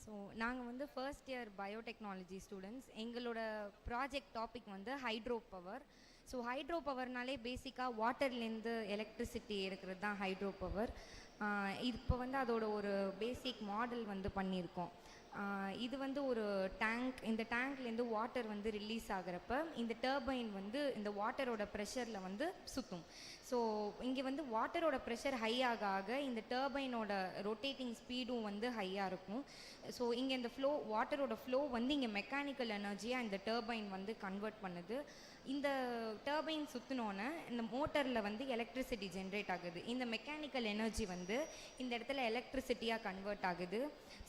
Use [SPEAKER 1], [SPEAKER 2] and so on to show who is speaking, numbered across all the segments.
[SPEAKER 1] So நாங்கள் வந்து first year biotechnology students. எங்களோட ப்ராஜெக்ட் டாபிக் வந்து ஹைட்ரோ பவர். ஸோ ஹைட்ரோ பவர்னாலே பேசிக்காக வாட்டர்லேருந்து எலக்ட்ரிசிட்டி எடுக்கிறது தான் ஹைட்ரோ பவர். இப்போ வந்து அதோட ஒரு பேசிக் மாடல் வந்து பண்ணியிருக்கோம். இது வந்து ஒரு டேங்க். இந்த டேங்க்லேருந்து வாட்டர் வந்து ரிலீஸ் ஆகிறப்ப இந்த டர்பைன் வந்து இந்த வாட்டரோட ப்ரெஷரில் வந்து சுற்றும். ஸோ இங்கே வந்து வாட்டரோட ப்ரெஷர் ஹை ஆக ஆக இந்த டர்பைனோட ரொட்டேட்டிங் ஸ்பீடும் வந்து ஹையாக இருக்கும். ஸோ இங்கே இந்த வாட்டரோட ஃப்ளோ வந்து இங்கே மெக்கானிக்கல் எனர்ஜியாக இந்த டர்பைன் வந்து கன்வெர்ட் பண்ணுது. இந்த டர்பைன் சுற்றினோன்னே இந்த மோட்டரில் வந்து எலக்ட்ரிசிட்டி ஜென்ரேட் ஆகுது. இந்த மெக்கானிக்கல் எனர்ஜி வந்து இந்த இடத்துல எலக்ட்ரிசிட்டியாக கன்வெர்ட் ஆகுது.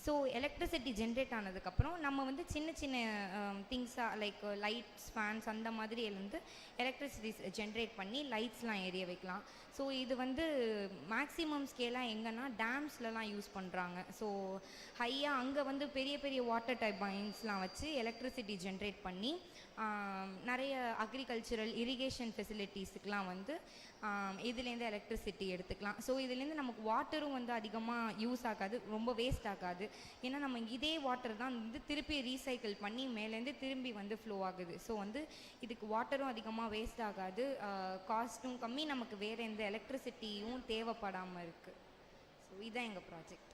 [SPEAKER 1] ஸோ எலக்ட்ரிசிட்டி ஜென்ரேட் ஆனதுக்கப்புறம் நம்ம வந்து சின்ன சின்ன திங்ஸாக லைக் லைட்ஸ், ஃபேன்ஸ் அந்த மாதிரி வந்து எலக்ட்ரிசிட்டி ஜென்ரேட் பண்ணி லைட்ஸ்லாம் எரிய வைக்கலாம். ஸோ இது வந்து மேக்ஸிமம் ஸ்கேலாக எங்கன்னா டேம்ஸ்லலாம் யூஸ் பண்ணுறாங்க. ஸோ ஹையாக அங்கே வந்து பெரிய பெரிய வாட்டர் டர்பைன்ஸ்லாம் வச்சு எலக்ட்ரிசிட்டி ஜென்ரேட் பண்ணி நிறைய அக்ரிகல்ச்சரல் இரிகேஷன் ஃபெசிலிட்டிஸுக்கெலாம் வந்து இதுலேருந்து எலக்ட்ரிசிட்டி எடுத்துக்கலாம். ஸோ இதுலேருந்து நமக்கு வாட்டரும் வந்து அதிகமாக யூஸ் ஆகாது, ரொம்ப வேஸ்ட் ஆகாது. ஏன்னா நம்ம இதே வாட்டர் தான் வந்து திருப்பி ரீசைக்கிள் பண்ணி மேலேருந்து திரும்பி வந்து ஃப்ளோ ஆகுது. ஸோ வந்து இதுக்கு வாட்டரும் அதிகமாக வேஸ்ட் ஆகாது, காஸ்ட்டும் கம்மி, நமக்கு வேறு எந்த எலக்ட்ரிசிட்டியும் தேவைப்படாமல் இருக்குது. ஸோ இதுதான் எங்கள் project.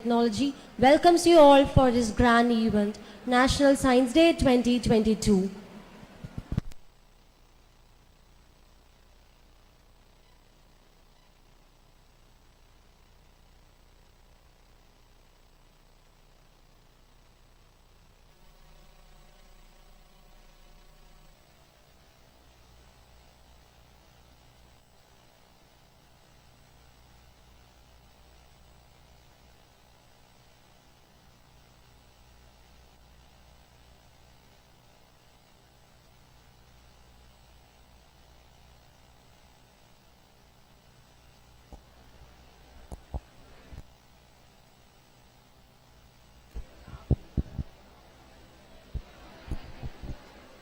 [SPEAKER 2] Technology welcomes you all for this grand event, National Science Day 2022.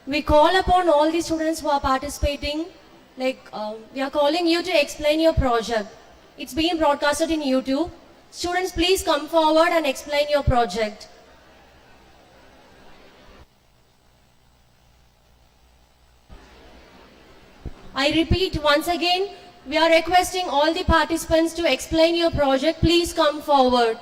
[SPEAKER 2] We call upon all the students who are participating, we are calling you to explain your project. It's being broadcasted in YouTube. Students, please come forward and explain your project. I repeat once again, we are requesting all the participants to explain your project. Please come forward.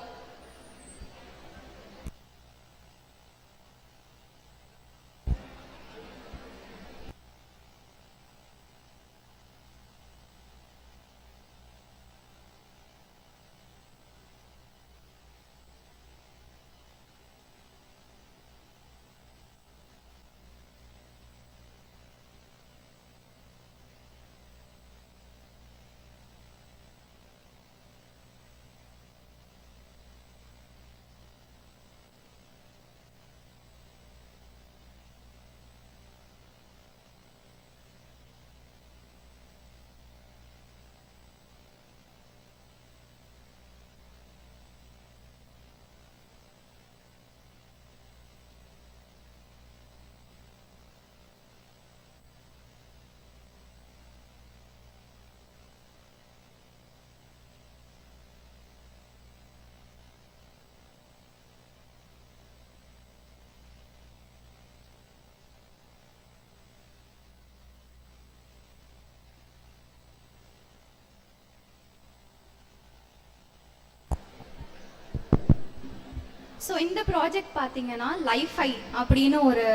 [SPEAKER 3] So இந்த project பார்த்தீங்கன்னா லைஃபை அப்படின்னு ஒரு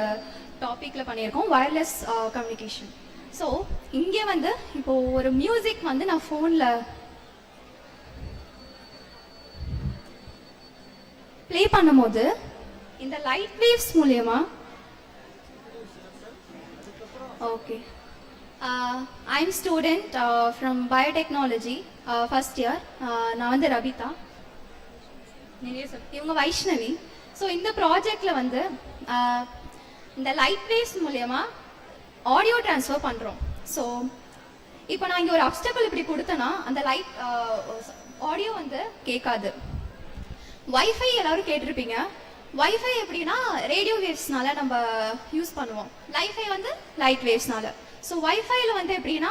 [SPEAKER 3] டாப்பிக்கில் பண்ணியிருக்கோம், wireless communication. So இங்கே வந்து இப்போது ஒரு மியூசிக் வந்து நான் ஃபோனில் ப்ளே பண்ணும்போது இந்த லைட் வேவ்ஸ் மூலயமா, okay, I'm student from biotechnology first year. நான் வந்து ரபிதா, இவங்க வைஷ்ணவி. ஸோ இந்த ப்ராஜெக்டில் வந்து இந்த லைட் வேவ்ஸ் மூலயமா ஆடியோ ட்ரான்ஸ்ஃபர் பண்ணுறோம். ஸோ இப்போ நான் இங்கே ஒரு அப்டக்கிள் இப்படி கொடுத்தேன்னா அந்த லைட் ஆடியோ வந்து கேட்காது. வைஃபை எல்லாரும் கேட்டிருப்பீங்க. வைஃபை எப்படின்னா ரேடியோ வேவ்ஸ்னால நம்ம யூஸ் பண்ணுவோம், லைஃபை வந்து லைட் வேவ்ஸ்னால. ஸோ வைஃபைல வந்து எப்படின்னா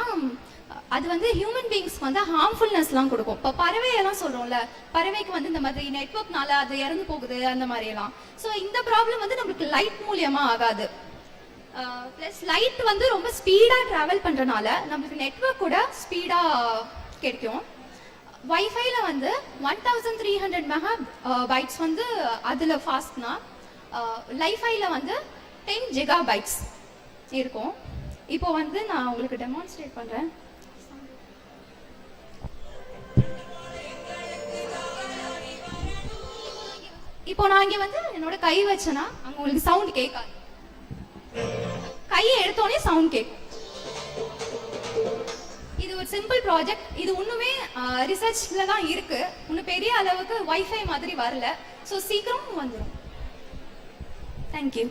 [SPEAKER 3] அது வந்து ஹியூமன் பீயிங்ஸ்க்கு வந்து ஹார்ம்ஃபுல்னஸ்லாம் கொடுக்கும். இப்போ பறவையெல்லாம் சொல்கிறோம்ல, பறவைக்கு வந்து இந்த மாதிரி நெட்வொர்க்னால அது இறந்து போகுது அந்த மாதிரியெல்லாம். ஸோ இந்த ப்ராப்ளம் வந்து நம்மளுக்கு லைட் மூலியமாக ஆகாது. ப்ளஸ் லைட் வந்து ரொம்ப ஸ்பீடாக ட்ராவல் பண்ணுறனால நம்மளுக்கு நெட்வொர்க் கூட ஸ்பீடாக கிடைக்கும். வைஃபைல வந்து 1300 மெகா பைட்ஸ் வந்து அதில் ஃபாஸ்ட்னா, லைஃபைல வந்து 10 ஜிகா பைட்ஸ் இருக்கும். இப்போ வந்து நான் உங்களுக்கு டெமான்ஸ்ட்ரேட் பண்ணுறேன். இப்போ நான் இங்கே வந்து என்னோட கை வச்சேன்னா அங்கே உங்களுக்கு சவுண்ட் கேட்காது, கையை எடுத்தோடனே சவுண்ட் கேட்கும். இது ஒரு சிம்பிள் ப்ராஜெக்ட். இது இன்னுமே ரிசர்ச்ல தான் இருக்கு, இன்னும் பெரிய அளவுக்கு வைஃபை மாதிரி வரல. ஸோ சீக்கிரம் வந்துடும். Thank you.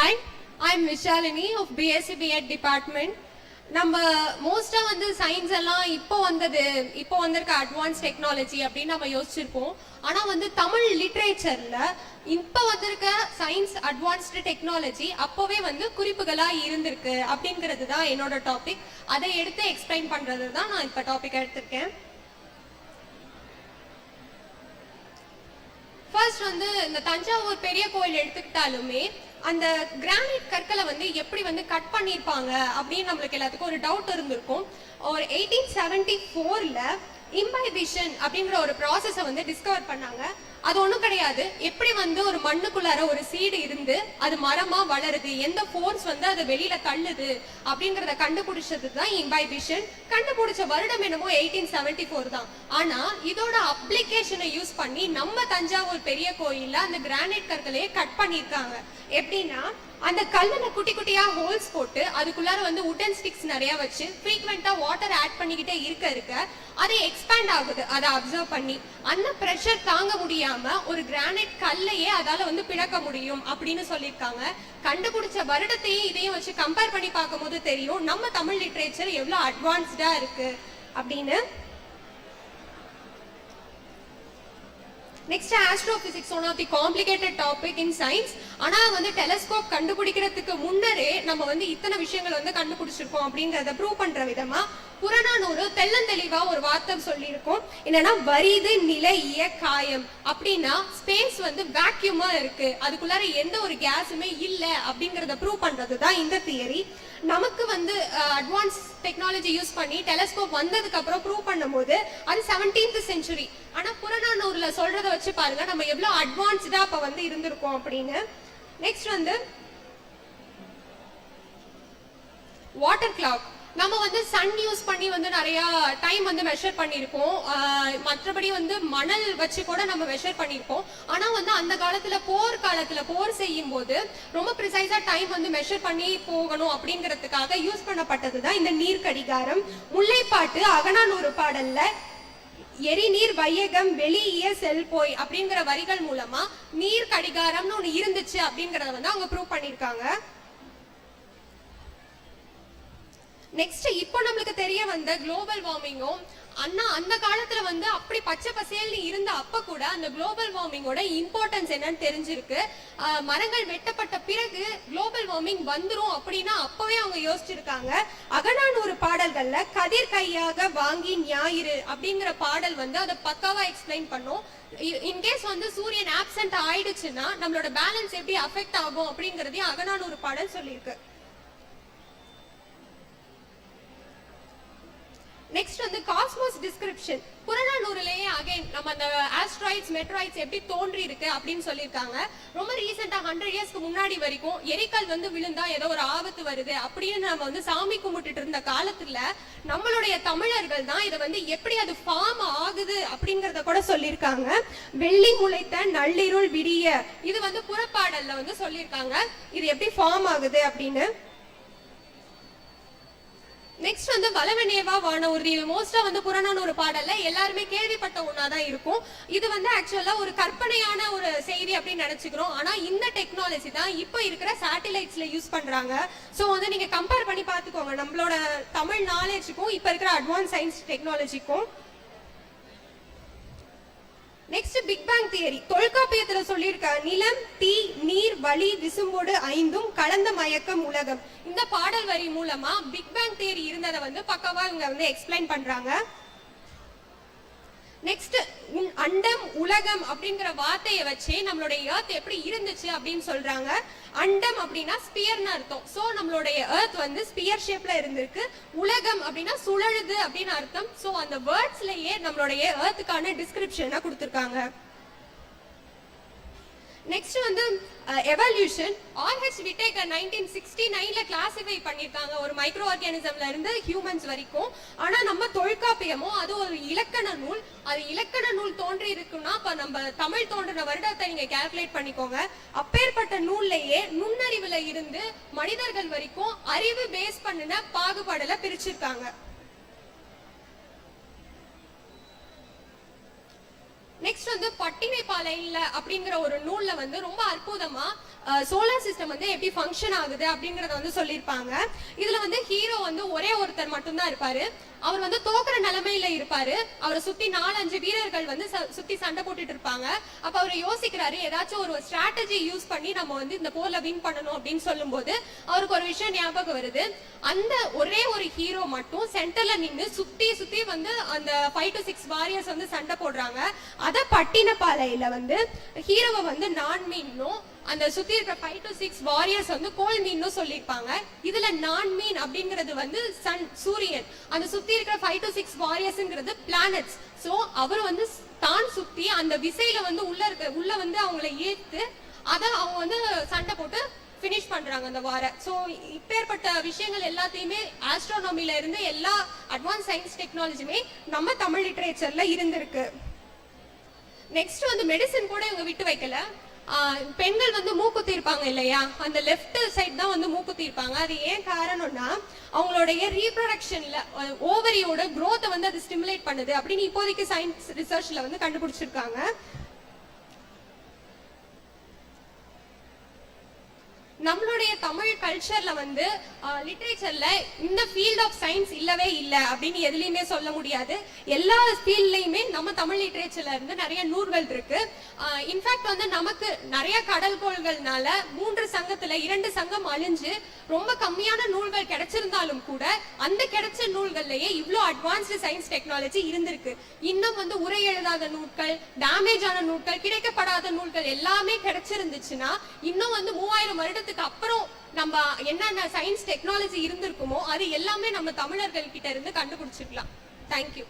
[SPEAKER 4] Hi, I'm Vishalini of BSc B.Ed department. நம்ம மோஸ்டா வந்து சயின்ஸ் எல்லாம் இப்போ வந்திருக்க அட்வான்ஸ் டெக்னாலஜி அப்படின்னு நம்ம யோசிச்சிருப்போம். ஆனா வந்து தமிழ் லிட்ரேச்சர்ல இப்போ வந்திருக்க சயின்ஸ் அட்வான்ஸ்டு டெக்னாலஜி அப்போவே வந்து குறிப்புகளா இருந்திருக்கு அப்படிங்கிறது தான் என்னோட டாபிக். அதை எடுத்து எக்ஸ்பிளைன் பண்றது தான் நான் இப்ப டாபிக் எடுத்திருக்கேன். ஃபர்ஸ்ட் வந்து இந்த தஞ்சாவூர் பெரிய கோயில் எடுத்துக்கிட்டாலுமே அந்த கிரானைட் கற்களை வந்து எப்படி வந்து கட் பண்ணிருப்பாங்க அப்படின்னு நம்மளுக்கு எல்லாத்துக்கும் ஒரு டவுட் இருந்திருக்கும். ஒரு 1874ல இம்பைபிஷன் அப்படிங்கிற ஒரு ப்ராசஸை வந்து டிஸ்கவர் பண்ணாங்க. அது ஒண்ணும் கிடையாது, எப்படி வந்து ஒரு மண்ணுக்குள்ளார ஒரு சீடு இருந்து அது மரமா வளருது, எந்த ஃபோர்ஸ் வந்து அதை வெளியில தள்ளுது அப்படிங்கறத கண்டுபிடிச்சது தான் இம்பைபிஷன். கண்டுபிடிச்ச வருடம் என்னமோ 1874 தான். ஆனா இதோட அப்ளிகேஷனை யூஸ் பண்ணி நம்ம தஞ்சாவூர் பெரிய கோயில்ல அந்த கிரானைட் கற்களையே கட் பண்ணிருக்காங்க. எப்படின்னா அந்த கல்லுல குட்டி குட்டியா ஹோல்ஸ் போட்டு அதுக்குள்ளார வந்து உடன் ஸ்டிக்ஸ் நிறைய வச்சு ஃப்ரீக்வெண்டா வாட்டர் ஆட் பண்ணிக்கிட்டே இருக்க அது எக்ஸ்பேண்ட் ஆகுது. அதை அப்சர்வ் பண்ணி அந்த பிரஷர் தாங்க முடியாம ஒரு கிரானைட் கல்லையே அதால வந்து பிளக்க முடியும் அப்படின்னு சொல்லியிருக்காங்க. கண்டுபிடிச்ச வருடத்தையும் இதையும் வச்சு கம்பேர் பண்ணி பார்க்கும் போது தெரியும் நம்ம தமிழ் லிட்ரேச்சர் எவ்வளவு அட்வான்ஸ்டா இருக்கு அப்படின்னு. Next, astrophysics, one of the complicated topic in science. ஆனா வந்து டெலஸ்கோப் கண்டுபிடிக்கிறதுக்கு முன்னரே நம்ம வந்து இத்தனை விஷயங்கள் வந்து கண்டுபிடிச்சிருக்கோம் அப்படிங்கறத ப்ரூவ் பண்ற விதமா புறநானூறு தெள்ளந்தெளிவா ஒரு வார்த்தை சொல்லியிருக்கோம். என்னன்னா வரிது நிலைய காயம் அப்படின்னா ஸ்பேஸ் வந்து வேக்யூமா இருக்கு, அதுக்குள்ளார எந்த ஒரு கேஸுமே இல்ல அப்படிங்கறத ப்ரூவ் பண்றதுதான் இந்த தியரி. நமக்கு வந்து அட்வான்ஸ் டெக்னாலஜி யூஸ் பண்ணி டெலஸ்கோப் வந்ததுக்கு அப்புறம் ப்ரூவ் பண்ணும்போது அது 17th century. ஆனா புறநானூறுல சொல்றத வச்சு பாருங்க நம்ம எவ்வளவு அட்வான்ஸ்டா அப்ப வந்து இருந்திருக்கோம் அப்படின்னு. நெக்ஸ்ட் வந்து வாட்டர் கிளாக். நம்ம வந்து சன் யூஸ் பண்ணி வந்து நிறைய டைம் வந்து மெஷர் பண்ணிருப்போம். மற்றபடி வந்து மணல் வச்சு கூட நம்ம மெஷர் பண்ணிருப்போம். ஆனா வந்து அந்த காலத்துல போர் செய்யும் போது ரொம்ப ப்ரிசைஸா டைம் வந்து மெஷர் பண்ணி போகணும் அப்படிங்கறதுக்காக யூஸ் பண்ணப்பட்டதுதான் இந்த நீர் கடிகாரம். முல்லைப்பாட்டு அகநானூறு பாடல்ல எரிநீர் வையகம் வெளிய செல் போய் அப்படிங்கிற வரிகள் மூலமா நீர் கடிகாரம்னு ஒண்ணு இருந்துச்சு அப்படிங்கறத வந்து அவங்க ப்ரூவ் பண்ணிருக்காங்க. நெக்ஸ்ட் இப்போ நம்மளுக்கு தெரிய வந்த குளோபல் வார்மிங்கும் அந்த காலத்துல வந்து அப்படி பச்சை பசேல்னு இருந்த அப்ப கூட அந்த குளோபல் வார்மிங்கோட இம்பார்ட்டன்ஸ் என்னன்னு தெரிஞ்சிருக்கு. மரங்கள் வெட்டப்பட்ட பிறகு குளோபல் வார்மிங் வந்துரும் அப்படின்னா அப்பவே அவங்க யோசிச்சிருக்காங்க. அகநானூறு பாடல்கள்ல கதிர் கையாக வாங்கி ஞாயிறு அப்படிங்கிற பாடல் வந்து அதை பக்காவா எக்ஸ்பிளைன் பண்ணும். இன்கேஸ் வந்து சூரியன் ஆப்சென்ட் ஆயிடுச்சுன்னா நம்மளோட பேலன்ஸ் எப்படி அஃபெக்ட் ஆகும் அப்படிங்கறதையும் அகநானூறு பாடல் சொல்லியிருக்கு. நெக்ஸ்ட் வந்து காஸ்மோஸ் டிஸ்கிரிப்ஷன். புறநானூறுலயே அகைன் நம்ம அந்த ஆஸ்ட்ராய்ட்ஸ் மெட்ராய்ட்ஸ் எப்படி தோன்றி இருக்கு அப்படின்னு சொல்லியிருக்காங்க. ரொம்ப ரீசெண்டா 100 இயர்ஸ்க்கு முன்னாடி வரைக்கும் எரிக்கல் வந்து விழுந்தா ஏதோ ஒரு ஆபத்து வருது அப்படின்னு நம்ம வந்து சாமி கும்பிட்டுட்டு இருந்த காலத்துல நம்மளுடைய தமிழர்கள் தான் இதை வந்து எப்படி அது ஃபார்ம் ஆகுது அப்படிங்கறத கூட சொல்லியிருக்காங்க. வெள்ளி முளைத்த நள்ளிருள் விடிய இது வந்து புறப்பாடல்ல வந்து சொல்லியிருக்காங்க இது எப்படி ஃபார்ம் ஆகுது அப்படின்னு. நெக்ஸ்ட் வந்து வளவனேவா வானூர்தி. மோஸ்டா வந்து புறநானூறு பாடல்ல எல்லாருமே கேள்விப்பட்ட ஒன்னாதான் இருக்கும். இது வந்து ஆக்சுவலா ஒரு கற்பனையான ஒரு செய்தி அப்படின்னு நினைச்சுக்கிறோம். ஆனா இந்த டெக்னாலஜி தான் இப்ப இருக்கிற சேட்டலைட்ஸ்ல யூஸ் பண்றாங்க. சோ வந்து நீங்க கம்பேர் பண்ணி பாத்துக்கோங்க நம்மளோட தமிழ் நாலேஜுக்கும் இப்ப இருக்கிற அட்வான்ஸ் சயின்ஸ் டெக்னாலஜிக்கும். Next big bang theory. தொல்காப்பியத்துல சொல்லியிருக்க நிலம் தீ நீர் வளி விசும்போடு ஐந்தும் கலந்த மயக்கம் உலகம். இந்த பாடல் வரி மூலமா பிக் பேங் தியரி இருந்ததை வந்து பக்கவா இங்க வந்து எக்ஸ்பிளைன் பண்றாங்க. நெக்ஸ்ட் அண்டம் உலகம் அப்படிங்கிற வார்த்தையை வச்சு நம்மளுடைய எர்த் எப்படி இருந்துச்சு அப்படின்னு சொல்றாங்க. அண்டம் அப்படின்னா ஸ்பியர்னு அர்த்தம். சோ நம்மளுடைய எர்த் வந்து ஸ்பியர் ஷேப்ல இருந்திருக்கு. உலகம் அப்படின்னா சுழலுது அப்படின்னு அர்த்தம். சோ அந்த வேர்ட்ஸ்லயே நம்மளுடைய எர்த்துக்கான டிஸ்கிரிப்ஷனை கொடுத்திருக்காங்க. நெக்ஸ்ட் வந்து எவல்யூஷன். ஆர்ஹெச் விட்டேக்கர் 1969ல கிளாசிஃபை பண்ணிருக்காங்க ஒரு மைக்ரோ ஆர்கானிசம்ல இருந்து ஹியூமன்ஸ் வரைக்கும். ஆனா நம்ம தொல்காப்பியமோ அது ஒரு இலக்கண நூல். அது இலக்கண நூல் தோன்றி இருக்குன்னா அப்ப நம்ம தமிழ் தோன்றின வருடத்தை நீங்க கால்குலேட் பண்ணிக்கோங்க. அப்பேற்பட்ட நூல்லையே நுண்ணறிவுல இருந்து மனிதர்கள் வரைக்கும் அறிவு பேஸ் பண்ணின பாகுபாடுல பிரிச்சிருக்காங்க. நெக்ஸ்ட் வந்து பட்டினைப்பாலையில அப்படிங்கிற ஒரு நூல்ல வந்து ரொம்ப அற்புதமா சோலார் சிஸ்டம் வந்து எப்படி ஃபங்க்ஷன் ஆகுது அப்படிங்கறத வந்து சொல்லியிருப்பாங்க. இதுல வந்து ஹீரோ வந்து ஒரே ஒருத்தர் மட்டும்தான் இருப்பாரு. அவர் வந்து தோக்குற நிலைமையில இருப்பாரு. அவரை சுத்தி 4-5 வீரர்கள் வந்து சுத்தி சண்டை போட்டுட்டு இருப்பாங்க. அப்ப அவர் யோசிக்கிறாரு, ஏதாச்சும் ஒரு ஸ்ட்ராட்டஜி யூஸ் பண்ணி நம்ம வந்து இந்த போர்ல வின் பண்ணணும் அப்படின்னு சொல்லும் போது அவருக்கு ஒரு விஷயம் ஞாபகம் வருது. அந்த ஒரே ஒரு ஹீரோ மட்டும் சென்டர்ல நின்று சுத்தி சுத்தி வந்து அந்த 5 to 6 வாரியர்ஸ் வந்து சண்டை போடுறாங்க. அத பட்டினப்பாலையில வந்து ஹீரோவை வந்து நான் மீனும் அந்த சுத்தி இருக்கிற 5 to 6 வாரியர்ஸ் வந்து கோல் மீன் சொல்லிருப்பாங்க. இதுல நான் மீன் அப்படிங்கிறது வந்து சன், சூரியன். அந்த சுத்தி இருக்கிற 5 to 6 வாரியர்ஸ்ங்கிறது பிளானட்ஸ். சோ அவர் வந்து தான் சுத்தி அந்த விசையில வந்து உள்ள வந்து அவங்களை ஏத்து அத அவங்க வந்து சண்டை போட்டு பினிஷ் பண்றாங்க அந்த வார. சோ இப்பேற்பட்ட விஷயங்கள் எல்லாத்தையுமே ஆஸ்ட்ரோனமில இருந்து எல்லா அட்வான்ஸ் சயின்ஸ் டெக்னாலஜியுமே நம்ம தமிழ் லிட்டரேச்சர்ல இருந்திருக்கு. நெக்ஸ்ட் வந்து மெடிசன் கூட இவங்க விட்டு வைக்கல. பெண்கள் வந்து மூக்குத்தி இருப்பாங்க இல்லையா, அந்த லெஃப்ட் சைடு தான் வந்து மூக்குத்தி இருப்பாங்க. அது ஏன் காரணம்னா அவங்களுடைய ரீப்ரொடக்ஷன்ல ஓவரியோட growth வந்து அது ஸ்டிமுலேட் பண்ணுது அப்படின்னு இப்போதைக்கு சயின்ஸ் ரிசர்ச்ல வந்து கண்டுபிடிச்சிருக்காங்க. நம்மளுடைய தமிழ் கல்ச்சர்ல வந்து லிட்ரேச்சர்ல இந்த ஃபீல்ட் ஆஃப் சயின்ஸ் இல்லவே இல்லை அப்படின்னு எதுலையுமே சொல்ல முடியாது. எல்லா ஃபீல்ட்லயுமே நம்ம தமிழ் லிட்ரேச்சர்ல இருந்து நிறைய நூல்கள் இருக்கு. இன்ஃபேக்ட் வந்து நமக்கு நிறைய கடல்கோள்கள்னால 3 சங்கத்துல 2 சங்கம் அழிஞ்சு ரொம்ப கம்மியான நூல்கள் கிடைச்சிருந்தாலும் கூட அந்த கிடைச்ச நூல்கள்லயே இவ்வளவு அட்வான்ஸ்டு சயின்ஸ் டெக்னாலஜி இருந்திருக்கு. இன்னும் வந்து உரை எழுதாத நூல்கள், டேமேஜ் ஆன நூல்கள், கிடைக்கப்படாத நூல்கள் எல்லாமே கிடைச்சிருந்துச்சுன்னா இன்னும் வந்து 3000 வருடத்துக்கு அப்புறம் நம்ம என்னென்ன சயின்ஸ் டெக்னாலஜி இருந்திருக்குமோ அது எல்லாமே நம்ம தமிழர்கள் கிட்ட இருந்து கண்டுபிடிச்சிக்கலாம். Thank you.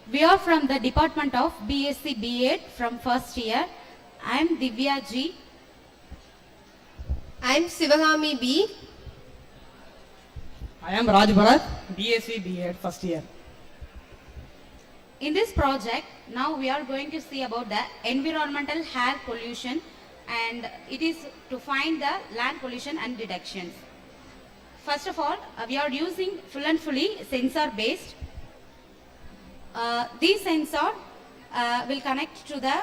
[SPEAKER 5] We are from the Department of BSc B.Ed from first year. I am Divya G.
[SPEAKER 6] I am Sivagami B.
[SPEAKER 7] I am Raj Bharat, BSc B.Ed first year.
[SPEAKER 5] In this project, now we are going to see about the environmental air pollution, and it is to find the land pollution and detections. First of all, we are using full and fully sensor based. These sensor will connect to the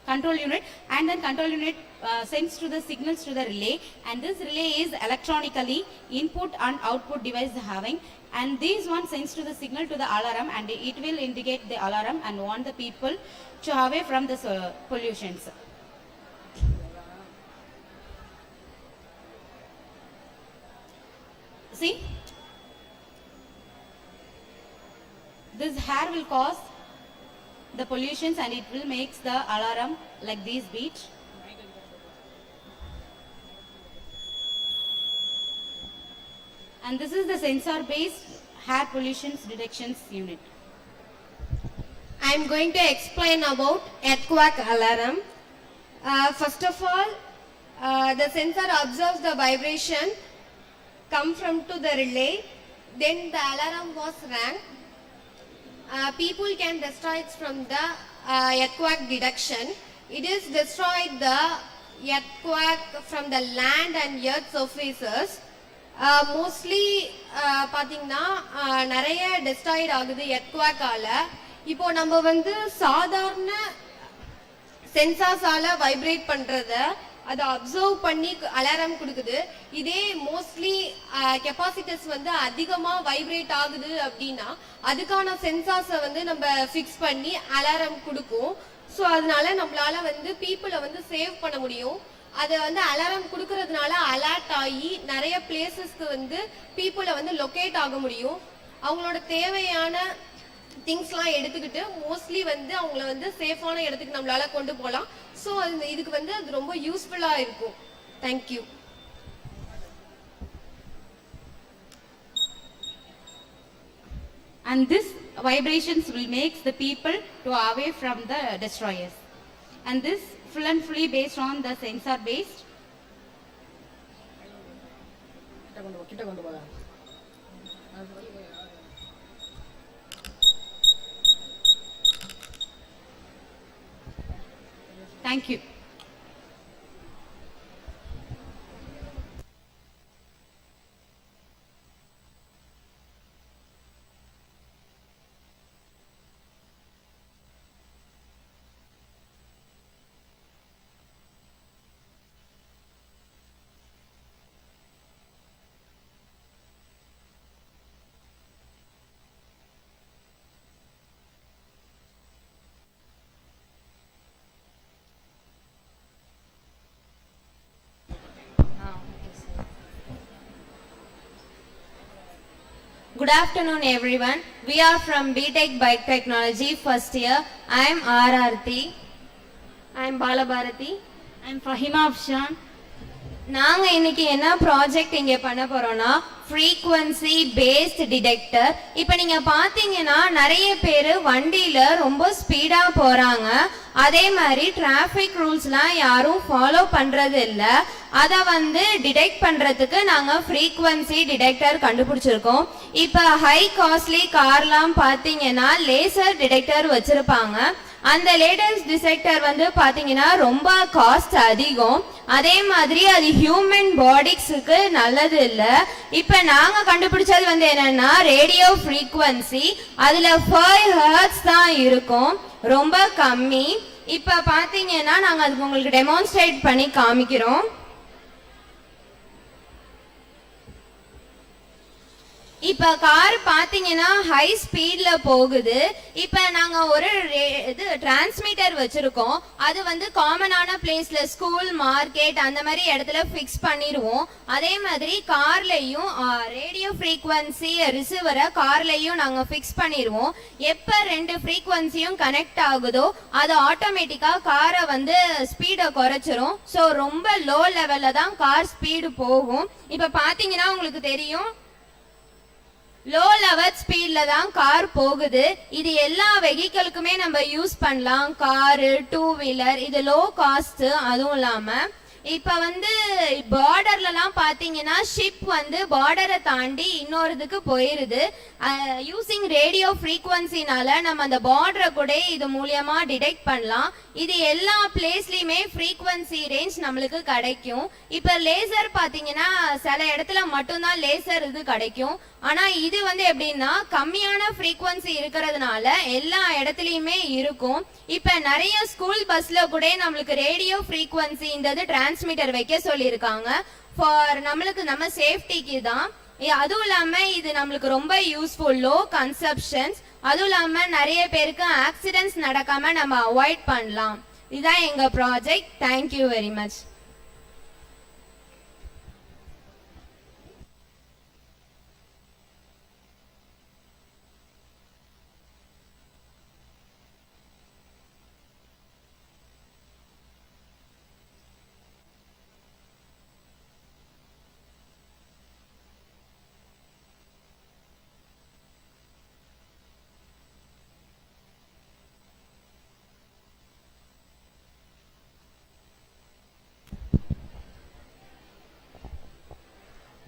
[SPEAKER 5] control unit, and then control unit sends to the signals to the relay, and this relay is electronically input and output device having, and this one sends to the signal to the alarm, and it will indicate the alarm and warn the people to away from the pollutions. See, this hair will cause the pollutions and it will make the alarm like this beat. And this is the sensor based hair pollutions detections unit.
[SPEAKER 6] I am going to explain about earthquake alarm. First of all, the sensor observes the vibration come from to the relay, then the alarm was rang. People can destroy it from the earthquake detection. It is destroyed the earthquake from the land and earth surfaces. Mostly பாத்தீங்கன்னா நிறைய destroyed ஆகுது earthquake ஆல. இப்போ நம்ம வந்து சாதாரண சென்சார்ஸால vibrate பண்றத அதை அப்சர்வ் பண்ணி அலாரம் கொடுக்குது. இதே மோஸ்ட்லி கெப்பாசிட்டர்ஸ் வந்து அதிகமா வைப்ரேட் ஆகுது அப்படின்னா அதுக்கான சென்சார்ஸை வந்து நம்ம ஃபிக்ஸ் பண்ணி அலாரம் கொடுக்கும். ஸோ அதனால நம்மளால வந்து பீப்புளை வந்து சேவ் பண்ண முடியும். அதை வந்து அலாரம் கொடுக்கறதுனால அலர்ட் ஆகி நிறைய பிளேசஸ்க்கு வந்து பீப்புளை வந்து லொக்கேட் ஆக முடியும். அவங்களோட தேவையான திங்ஸ்லாம் எடுத்துக்கிட்டு மோஸ்ட்லி வந்து அவங்கள வந்து சேஃபான இடத்துக்கு நம்மளால கொண்டு போகலாம். ஸோ இதுக்கு வந்து அது ரொம்ப யூஸ்ஃபுல்லா இருக்கும். Thank you.
[SPEAKER 5] And this vibrations will make the people to away from the destroyers. And this full and fully based on the sensor based. Thank you.
[SPEAKER 8] Good afternoon everyone. We are from BTech Bike Technology first year. I am Arya.
[SPEAKER 6] I am Balabharati.
[SPEAKER 5] I am Fahima Afshan.
[SPEAKER 8] நாங்க இன்னைக்கு என்ன project இங்க பண்ண போறோம்னா frequency based detector. இப்போ நீங்க பாத்தீங்கன்னா நிறைய பேர் வண்டியில ரொம்ப ஸ்பீடா போறாங்க. அதே மாதிரி டிராஃபிக் ரூல்ஸ்லாம் யாரும் ஃபாலோ பண்றது இல்ல. அத வந்து டிடெக்ட் பண்றதுக்கு நாங்க frequency detector கண்டுபிடிச்சிருக்கோம். இப்போ ஹை காஸ்ட்லி கார்லாம் பாத்தீங்கன்னா லேசர் டிடெக்டர் வச்சிருப்பாங்க. அந்த லேட்டஸ்ட் டிடெக்டர் வந்து பாத்தீங்கன்னா ரொம்ப காஸ்ட் அதிகம். அதே மாதிரி அது ஹியூமன் பாடிஸ்க்கு நல்லது இல்ல. இப்ப நாங்க கண்டுபிடிச்சது வந்து என்னன்னா ரேடியோ ஃப்ரீக்வன்சி. அதுல 5 ஹெர்ட்ஸ் தான் இருக்கும், ரொம்ப கம்மி. இப்ப பாத்தீங்கன்னா நாங்க அதுக்கு உங்களுக்கு டெமான்ஸ்ட்ரேட் பண்ணி காமிக்கிறோம். இப்ப கார் பாத்தீங்கன்னா ஹை ஸ்பீட்ல போகுது. இப்ப நாங்க ஒரு இது டிரான்ஸ்மிட்டர் வச்சிருக்கோம். அது வந்து காமனான பிளேஸ்ல ஸ்கூல், மார்க்கெட் அந்த மாதிரி இடத்துல ஃபிக்ஸ் பண்ணிடுவோம். அதே மாதிரி கார்லயும் ரேடியோ ஃப்ரீக்வன்சி ரிசீவரை கார்லயும் நாங்க ஃபிக்ஸ் பண்ணிடுவோம். எப்ப 2 ஃப்ரீக்வன்சியும் கனெக்ட் ஆகுதோ அது ஆட்டோமேட்டிக்கா காரை வந்து ஸ்பீடை குறைச்சிரும். ஸோ ரொம்ப லோ லெவல்ல தான் கார் ஸ்பீடு போகும். இப்ப பாத்தீங்கன்னா உங்களுக்கு தெரியும் லோ லெவல் ஸ்பீட்ல தான் கார் போகுது. இது எல்லா வெஹிக்கிளுக்குமே நம்ம யூஸ் பண்ணலாம். காரு, 2 வீலர், இது லோ காஸ்ட். அதுவும் இல்லாம இப்ப வந்து பார்டர்லாம் பாத்தீங்கன்னா ஷிப் வந்து பார்டரை தாண்டி இன்னொருதுக்கு போயிருது. யூசிங் ரேடியோ ஃப்ரீக்வன்சினால நம்ம அந்த பார்டரை கூட இது மூலியமா டிடெக்ட் பண்ணலாம். இது எல்லா பிளேஸ்லயுமே ஃப்ரீக்வன்சி ரேஞ்ச் நம்மளுக்கு கிடைக்கும். இப்ப லேசர் பாத்தீங்கன்னா சில இடத்துல மட்டும்தான் லேசர் இது கிடைக்கும். ஆனா இது வந்து எப்படின்னா கம்மியான ஃப்ரீக்வன்சி இருக்கிறதுனால எல்லா இடத்துலயுமே இருக்கும். இப்ப நிறைய ஸ்கூல் பஸ்ல கூட நம்மளுக்கு ரேடியோ ஃப்ரீக்வன்சி இந்த டிரான்ஸ்மிட்டர் வைக்க சொல்லியிருக்காங்க. ஃபார் நம்மளுக்கு நம்ம சேஃப்டிக்கு தான். அதுவும் இல்லாம இது நம்மளுக்கு ரொம்ப யூஸ்ஃபுல், லோ கன்சப்ஷன்ஸ். அதுவும் இல்லாம நிறைய பேருக்கு ஆக்சிடென்ட்ஸ் நடக்காம நம்ம அவாய்ட் பண்ணலாம். இதுதான் எங்க project. Thank you very much.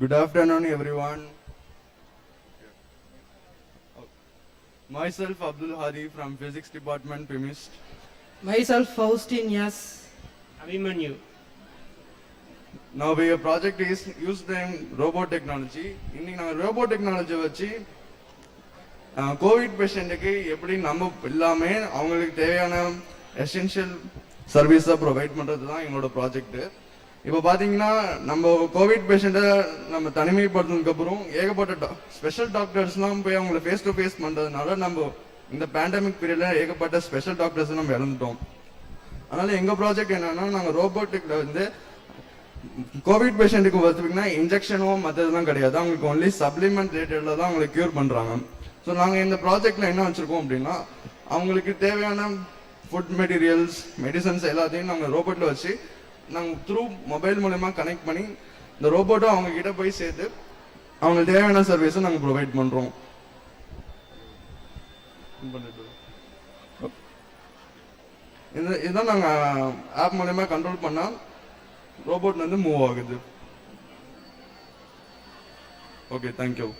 [SPEAKER 9] Good afternoon, everyone. Myself, Abdul Hadi from Physics Department, PMIST.
[SPEAKER 7] Myself, Faustin, yes.
[SPEAKER 10] Abhimanyu.
[SPEAKER 9] Now, our project is used in robot technology. In robot technology, Covid பேஷண்ட்டுக்கு எப்படி நம்ம இல்லாமல் அவங்களுக்கு தேவையான essential சர்வீஸை provide பண்ணுறது தான் எங்களோட ப்ராஜெக்ட்டு. இப்போ பார்த்தீங்கன்னா நம்ம கோவிட் பேஷண்ட்டை நம்ம தனிமைப்படுத்தினதுக்கப்புறம் ஏகப்பட்ட ஸ்பெஷல் டாக்டர்ஸ்லாம் போய் அவங்கள ஃபேஸ் டு ஃபேஸ் பண்ணுறதுனால நம்ம இந்த பேண்டமிக் பீரியடில் ஏகப்பட்ட ஸ்பெஷல் டாக்டர்ஸை நம்ம இழந்துட்டோம். அதனால் எங்கள் ப்ராஜெக்ட் என்னென்னா நாங்கள் ரோபோட்டிக்கில் வந்து கோவிட் பேஷண்ட்டுக்கு பார்த்தீங்கன்னா இன்ஜெக்ஷனோ மற்றதுலாம் கிடையாது, அவங்களுக்கு ஒன்லி சப்ளிமெண்ட் ரேட்டடில் தான் அவங்களுக்கு க்யூர் பண்ணுறாங்க. ஸோ நாங்கள் இந்த ப்ராஜெக்டில் என்ன வச்சுருக்கோம் அப்படின்னா அவங்களுக்கு தேவையான ஃபுட் மெட்டீரியல்ஸ் மெடிசன்ஸ் எல்லாத்தையும் நாங்கள் ரோபோட்டில் வச்சு நாங்கள் த்ரூ மொபைல் மூலமா கனெக்ட் பண்ணி இந்த ரோபோட்டும் அவங்க கிட்ட போய் சேர்த்து அவங்களுக்கு தேவையான சர்வீஸை நாங்கள் ப்ரொவைட் பண்ணுறோம். இதுதான் நாங்கள் ஆப் மூலமா கண்ட்ரோல் பண்ணால் ரோபோட் வந்து மூவ் ஆகுது. Okay, thank you.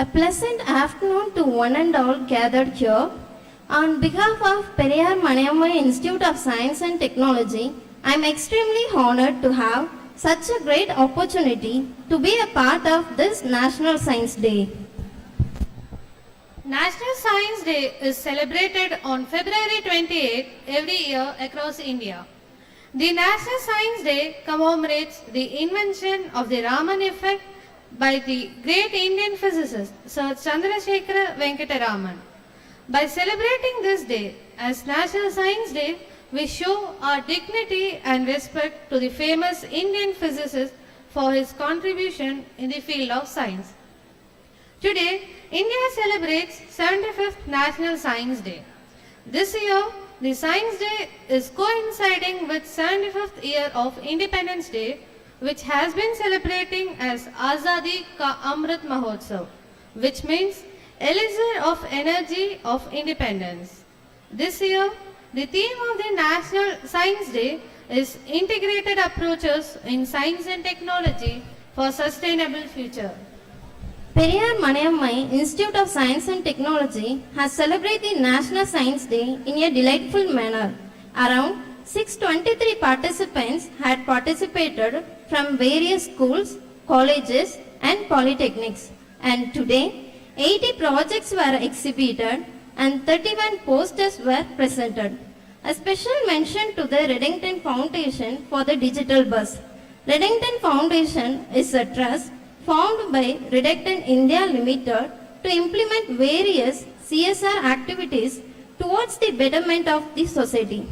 [SPEAKER 10] A pleasant afternoon to one and all gathered here. On behalf of Periyar Maniammai Institute of Science and Technology, I am extremely honored to have such a great opportunity to be a part of this National Science Day.
[SPEAKER 11] National Science Day is celebrated on February 28 every year across India. The National Science Day commemorates the invention of the Raman effect by the great Indian physicist Sir Chandrasekhara Venkata Raman. By celebrating this day as National Science Day, we show our dignity and respect to the famous Indian physicist for his contribution in the field of science. Today, India celebrates 75th National Science Day. This year, the Science Day is coinciding with 75th year of Independence Day, which has been celebrating as Azadi Ka Amrit Mahotsav, which means Elixir of Energy of Independence. This year, the theme of the National Science Day is Integrated Approaches in Science and Technology for Sustainable Future.
[SPEAKER 10] Periyar Maniammai Institute of Science and Technology has celebrated National Science Day in a delightful manner. Around 623 participants had participated from various schools, colleges and polytechnics, and today 80 projects were exhibited and 31 posters were presented. A special mention to the Reddington Foundation for the digital bus. Reddington Foundation is a trust formed by Reddington India Limited to implement various CSR activities towards the betterment of the society.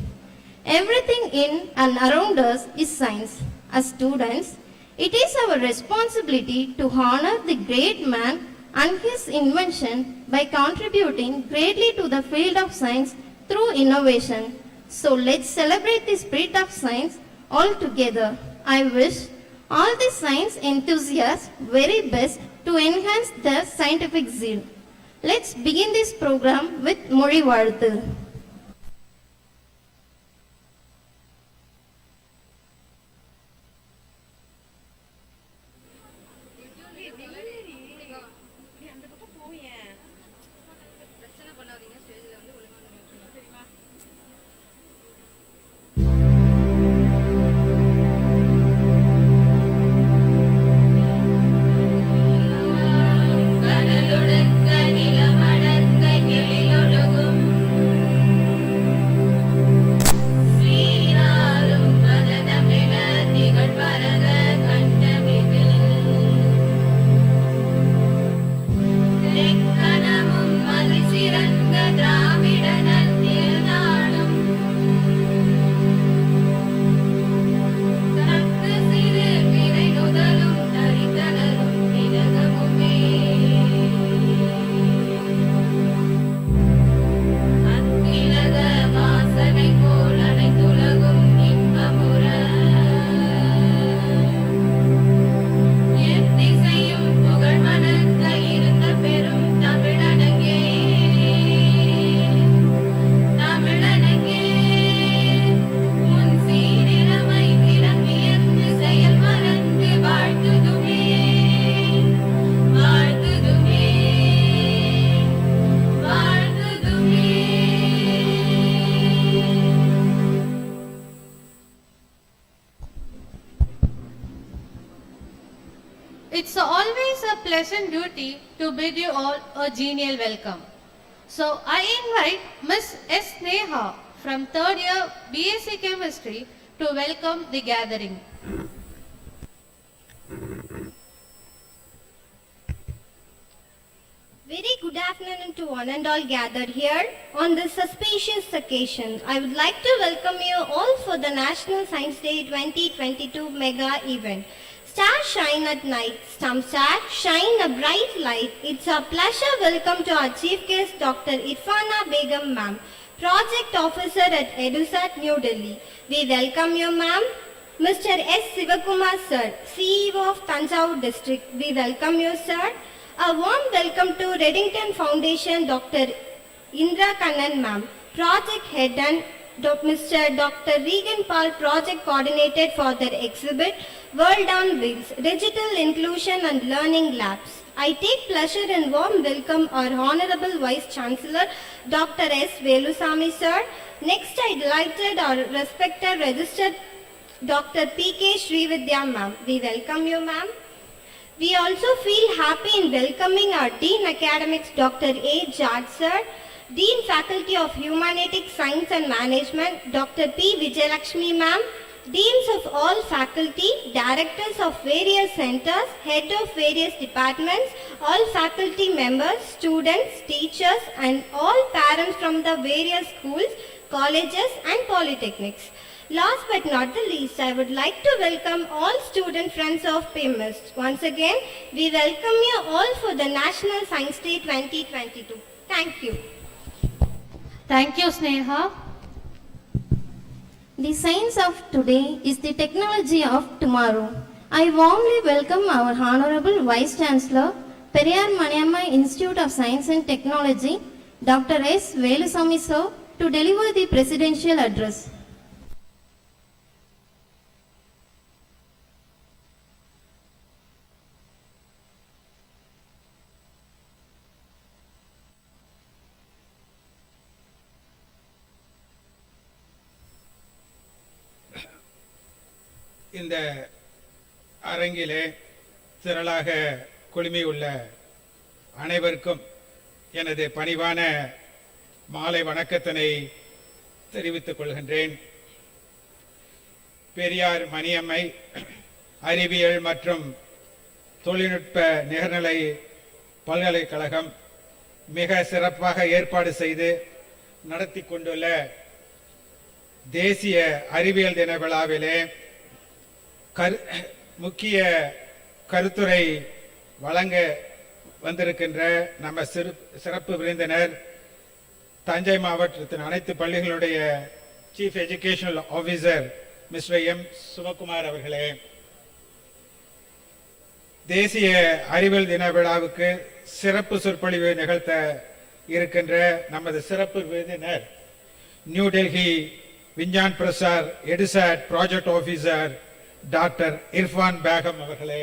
[SPEAKER 10] Everything in and around us is science. As students, it is our responsibility to honor the great man and his invention by contributing greatly to the field of science through innovation. So let's celebrate the spirit of science all together. I wish all the science enthusiasts very best to enhance their scientific zeal. Let's begin this program with Mori Varthu.
[SPEAKER 11] It's always a pleasant duty to bid you all a genial welcome. So I invite Miss S. Neha from 3rd year BSc Chemistry to welcome the gathering.
[SPEAKER 12] Very good afternoon to one and all gathered here on this auspicious occasion. I would like to welcome you all for the National Science Day 2022 mega event. Stars shine at night, some stars shine a bright light. It's a pleasure welcome to our chief guest Dr. Irfana Begum ma'am, Project Officer at EduSat New Delhi. We welcome you ma'am. Mr. S. Sivakumar sir, CEO of Thanjavur district. We welcome you sir. A warm welcome to Reddington Foundation Dr. Indra Kannan ma'am, Project Head, and Mr. Dr. Regan Paul, Project Coordinator for their exhibit World on Wheels, Digital Inclusion and Learning Labs. I take pleasure in warm welcome our Honorable Vice Chancellor Dr. S. Velusamy sir. Next I delighted our respected registered Dr. P.K. Srividya ma'am. We welcome you ma'am. We also feel happy in welcoming our Dean Academics Dr. A. Jad sir, Dean Faculty of Humanities, Science and Management Dr. P. Vijayalakshmi ma'am, deans of all faculty, directors of various centers, head of various departments, all faculty members, students, teachers, and all parents from the various schools, colleges and polytechnics. Last but not the least, I would like to welcome all student friends of PMIST. Once again, we welcome you all for the National Science Day 2022. Thank you.
[SPEAKER 11] Thank you, Sneha.
[SPEAKER 10] The science of today is the technology of tomorrow. I warmly welcome our Honorable Vice Chancellor, Periyar Maniammai Institute of Science and Technology, Dr. S. Velusamy sir, to deliver the presidential address.
[SPEAKER 13] இந்த அரங்கிலே திரளாக குழுமியுள்ள அனைவருக்கும் எனது பணிவான மாலை வணக்கத்தினை தெரிவித்துக் கொள்கின்றேன். பெரியார் மணியம்மை அறிவியல் மற்றும் தொழில்நுட்ப நிகர்நிலை பல்கலைக்கழகம் மிக சிறப்பாக ஏற்பாடு செய்து நடத்தி கொண்டுள்ள தேசிய அறிவியல் தின விழாவிலே முக்கிய கருத்துரை வழங்க வந்திருக்கின்ற நம்ம சிறப்பு விருந்தினர் தஞ்சை மாவட்டத்தின் அனைத்து பள்ளிகளுடைய chief educational officer mister M Sumakumar அவர்களே, தேசிய அறிவியல் தின விழாவுக்கு சிறப்பு சொற்பொழிவு நிகழ்த்த இருக்கின்ற நமது சிறப்பு விருந்தினர் New Delhi Vigyan Prasar EDUSAT project officer doctor Irfan Begum அவர்களே,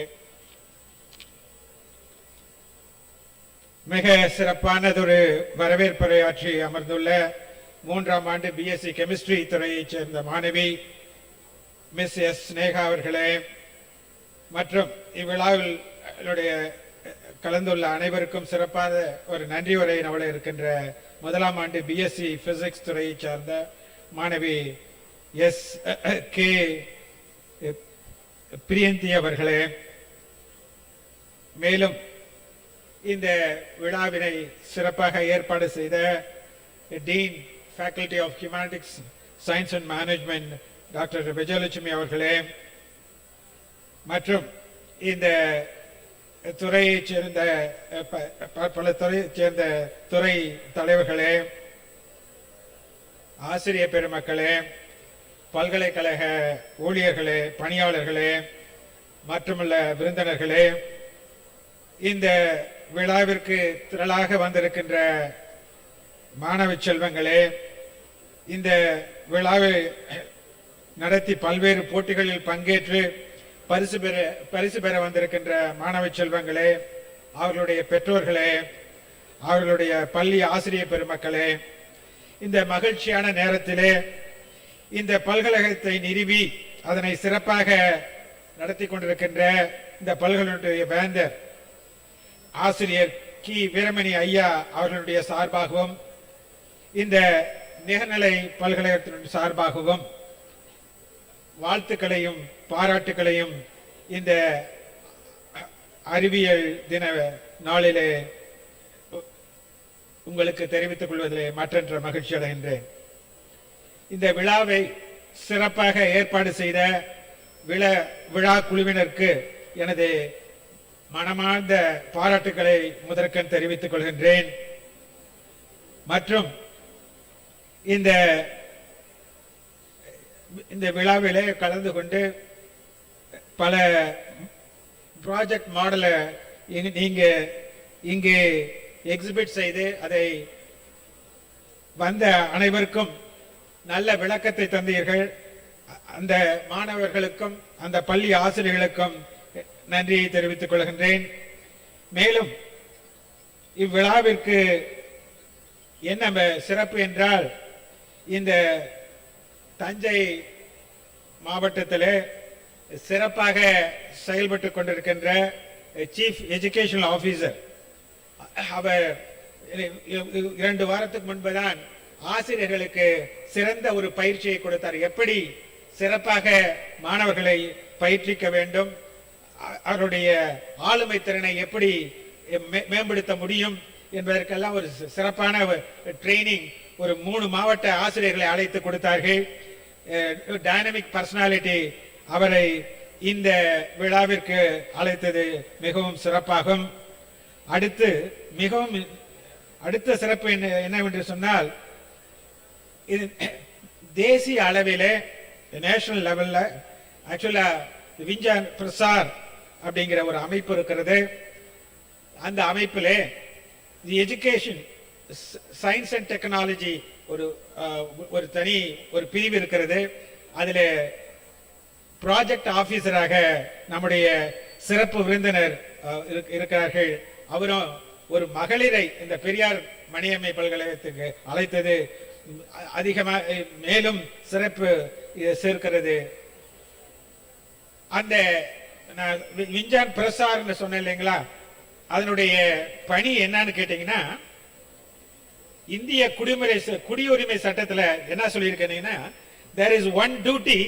[SPEAKER 13] மிக சிறப்பானதொரு வரவேற்புரையாற்றி அமர்ந்துள்ள 3ஆம் ஆண்டு பிஎஸ்சி கெமிஸ்ட்ரி துறையைச் சேர்ந்த மாணவி மிஸ் எஸ் ஸ்னேகா அவர்களே, மற்றும் இவ்விழாவில் கலந்துள்ள அனைவருக்கும் சிறப்பான ஒரு நன்றி உரை நவள இருக்கின்ற 1ஆம் ஆண்டு பிஎஸ்சி பிசிக்ஸ் துறையைச் சார்ந்த மாணவி எஸ் கே பிரியந்தி அவர்களே, மேலும் இந்த விழாவினை சிறப்பாக ஏற்பாடு செய்த dean faculty of humanities science and management doctor Vijayalakshmi அவர்களே, மற்றும் இந்த துறையைச் சேர்ந்த பல துறையைச் சேர்ந்த துறை தலைவர்களே, ஆசிரியர் பெருமக்களே, பல்கலைக்கழக ஊழியர்களே, பணியாளர்களே மற்றுமுள்ள விருந்தினர்களே, இந்த விழாவிற்கு திரளாக வந்திருக்கின்ற மாணவ செல்வங்களே, இந்த விழாவை நடத்தி பல்வேறு போட்டிகளில் பங்கேற்று பரிசு பெற வந்திருக்கின்ற மாணவ செல்வங்களே, அவர்களுடைய பெற்றோர்களே, அவர்களுடைய பள்ளி ஆசிரியர் பெருமக்களே, இந்த மகிழ்ச்சியான நேரத்திலே இந்த பல்கலைக்கழகத்தை நிறுவி அதனை சிறப்பாக நடத்தி கொண்டிருக்கின்ற இந்த பல்கலைக்கழகத்துடைய வேந்தர் ஆசிரியர் கி வீரமணி ஐயா அவர்களுடைய சார்பாகவும் இந்த நிகர்நிலை பல்கலைக்கழகத்தின் சார்பாகவும் வாழ்த்துக்களையும் பாராட்டுகளையும் இந்த அறிவியல் தின நாளிலே உங்களுக்கு தெரிவித்துக் கொள்வதிலே மற்றொன்று மகிழ்ச்சி அடைகின்றேன். இந்த விழாவை சிறப்பாக ஏற்பாடு செய்த விழா குழுவினருக்கு எனது மனமார்ந்த பாராட்டுக்களை முதற்கண் தெரிவித்துக் கொள்கின்றேன். மற்றும் இந்த விழாவிலே கலந்து கொண்டு பல ப்ராஜெக்ட் மாடலை நீங்க இங்கே எக்ஸிபிட் செய்து அதை வந்த அனைவருக்கும் நல்ல விளக்கத்தை தந்தீர்கள். அந்த மாணவர்களுக்கும் அந்த பள்ளி ஆசிரியர்களுக்கும் நன்றியை தெரிவித்துக் கொள்கின்றேன். மேலும் இவ்விழாவிற்கு என்ன சிறப்பு என்றால், இந்த தஞ்சை மாவட்டத்திலே சிறப்பாக செயல்பட்டு கொண்டிருக்கின்ற சீஃப் எஜுகேஷனல் ஆபீசர் அவர் 2 வாரத்துக்கு முன்புதான் ஆசிரியர்களுக்கு சிறந்த ஒரு பயிற்சியை கொடுத்தார். எப்படி சிறப்பாக மாணவர்களை பயிற்சிக்க வேண்டும், அவருடைய ஆளுமை திறனை எப்படி மேம்படுத்த முடியும் என்பதற்கெல்லாம் ஒரு சிறப்பான ட்ரைனிங் ஒரு 3 மாவட்ட ஆசிரியர்களை அழைத்து கொடுத்தார்கள். டைனமிக் பர்சனாலிட்டி அவரை இந்த விழாவிற்கு அழைத்தது மிகவும் சிறப்பாகும். அடுத்த சிறப்பு என்னவென்று சொன்னால், இது தேசிய அளவிலே நேஷனல் லெவல்ல ஆக்சுவலா விஞ்ஞான் பிரசார் அப்படிங்கிற ஒரு அமைப்பு இருக்கிறது. அந்த அமைப்பிலே தி எஜுகேஷன் சயின்ஸ் அண்ட் டெக்னாலஜி ஒரு தனி ஒரு பிரிவு இருக்கிறது. அதில் ப்ராஜெக்ட் ஆபீசராக நம்முடைய சிறப்பு விருந்தினர் இருக்கிறார்கள். அவரும் ஒரு மகளிரை இந்த பெரியார் மணியம்மை பல்கலைக்கழகத்துக்கு அழைத்தது அதிகமாக மேலும் சிறப்பு சேர்க்கிறது. அந்த விஞ்ஞான் பிரசார்னு சொன்னேன் இல்லைங்களா, அதனுடைய பணி என்னன்னு கேட்டீங்கன்னா, இந்திய குடியுரிமை சட்டத்துல என்ன சொல்லியிருக்கீங்கன்னா, there is one duty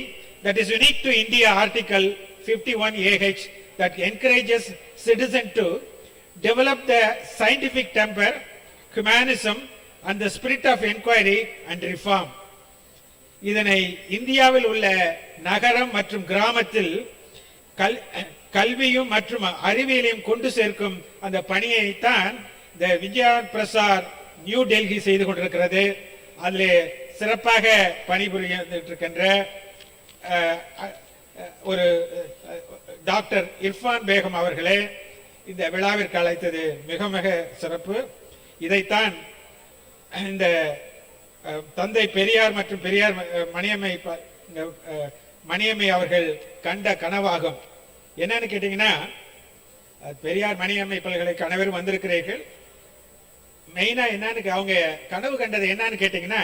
[SPEAKER 13] that is unique to India, Article 51AH, that encourages citizen to develop the scientific temper, humanism and the spirit of inquiry and reform. இதனை இந்தியாவில் உள்ள நகரம் மற்றும் கிராமத்தில் கல்வியும் மற்றும் அறிவியலையும் கொண்டு சேர்க்கும் அந்த பணியைத்தான் இந்த விஞ்ஞான் பிரசார் நியூ டெல்லி செய்து கொண்டிருக்கிறது. அதில் சிறப்பாக பணிபுரிகின்ற ஒரு டாக்டர் இர்ஃபான் பேகம் அவர்களே இந்த விழாவிற்கு அழைத்தது மிக மிக சிறப்பு. இதைத்தான் இந்த தந்தை பெரியார் மற்றும் பெரியார் மணியம்மை அவர்கள் கண்ட கனவாகும். என்னன்னு கேட்டீங்கன்னா, பெரியார் மணியம்மை பல்கலைக்கழக அனைவரும் வந்திருக்கிறீர்கள். மெயினா என்னன்னு அவங்க கனவு கண்டது என்னன்னு கேட்டீங்கன்னா,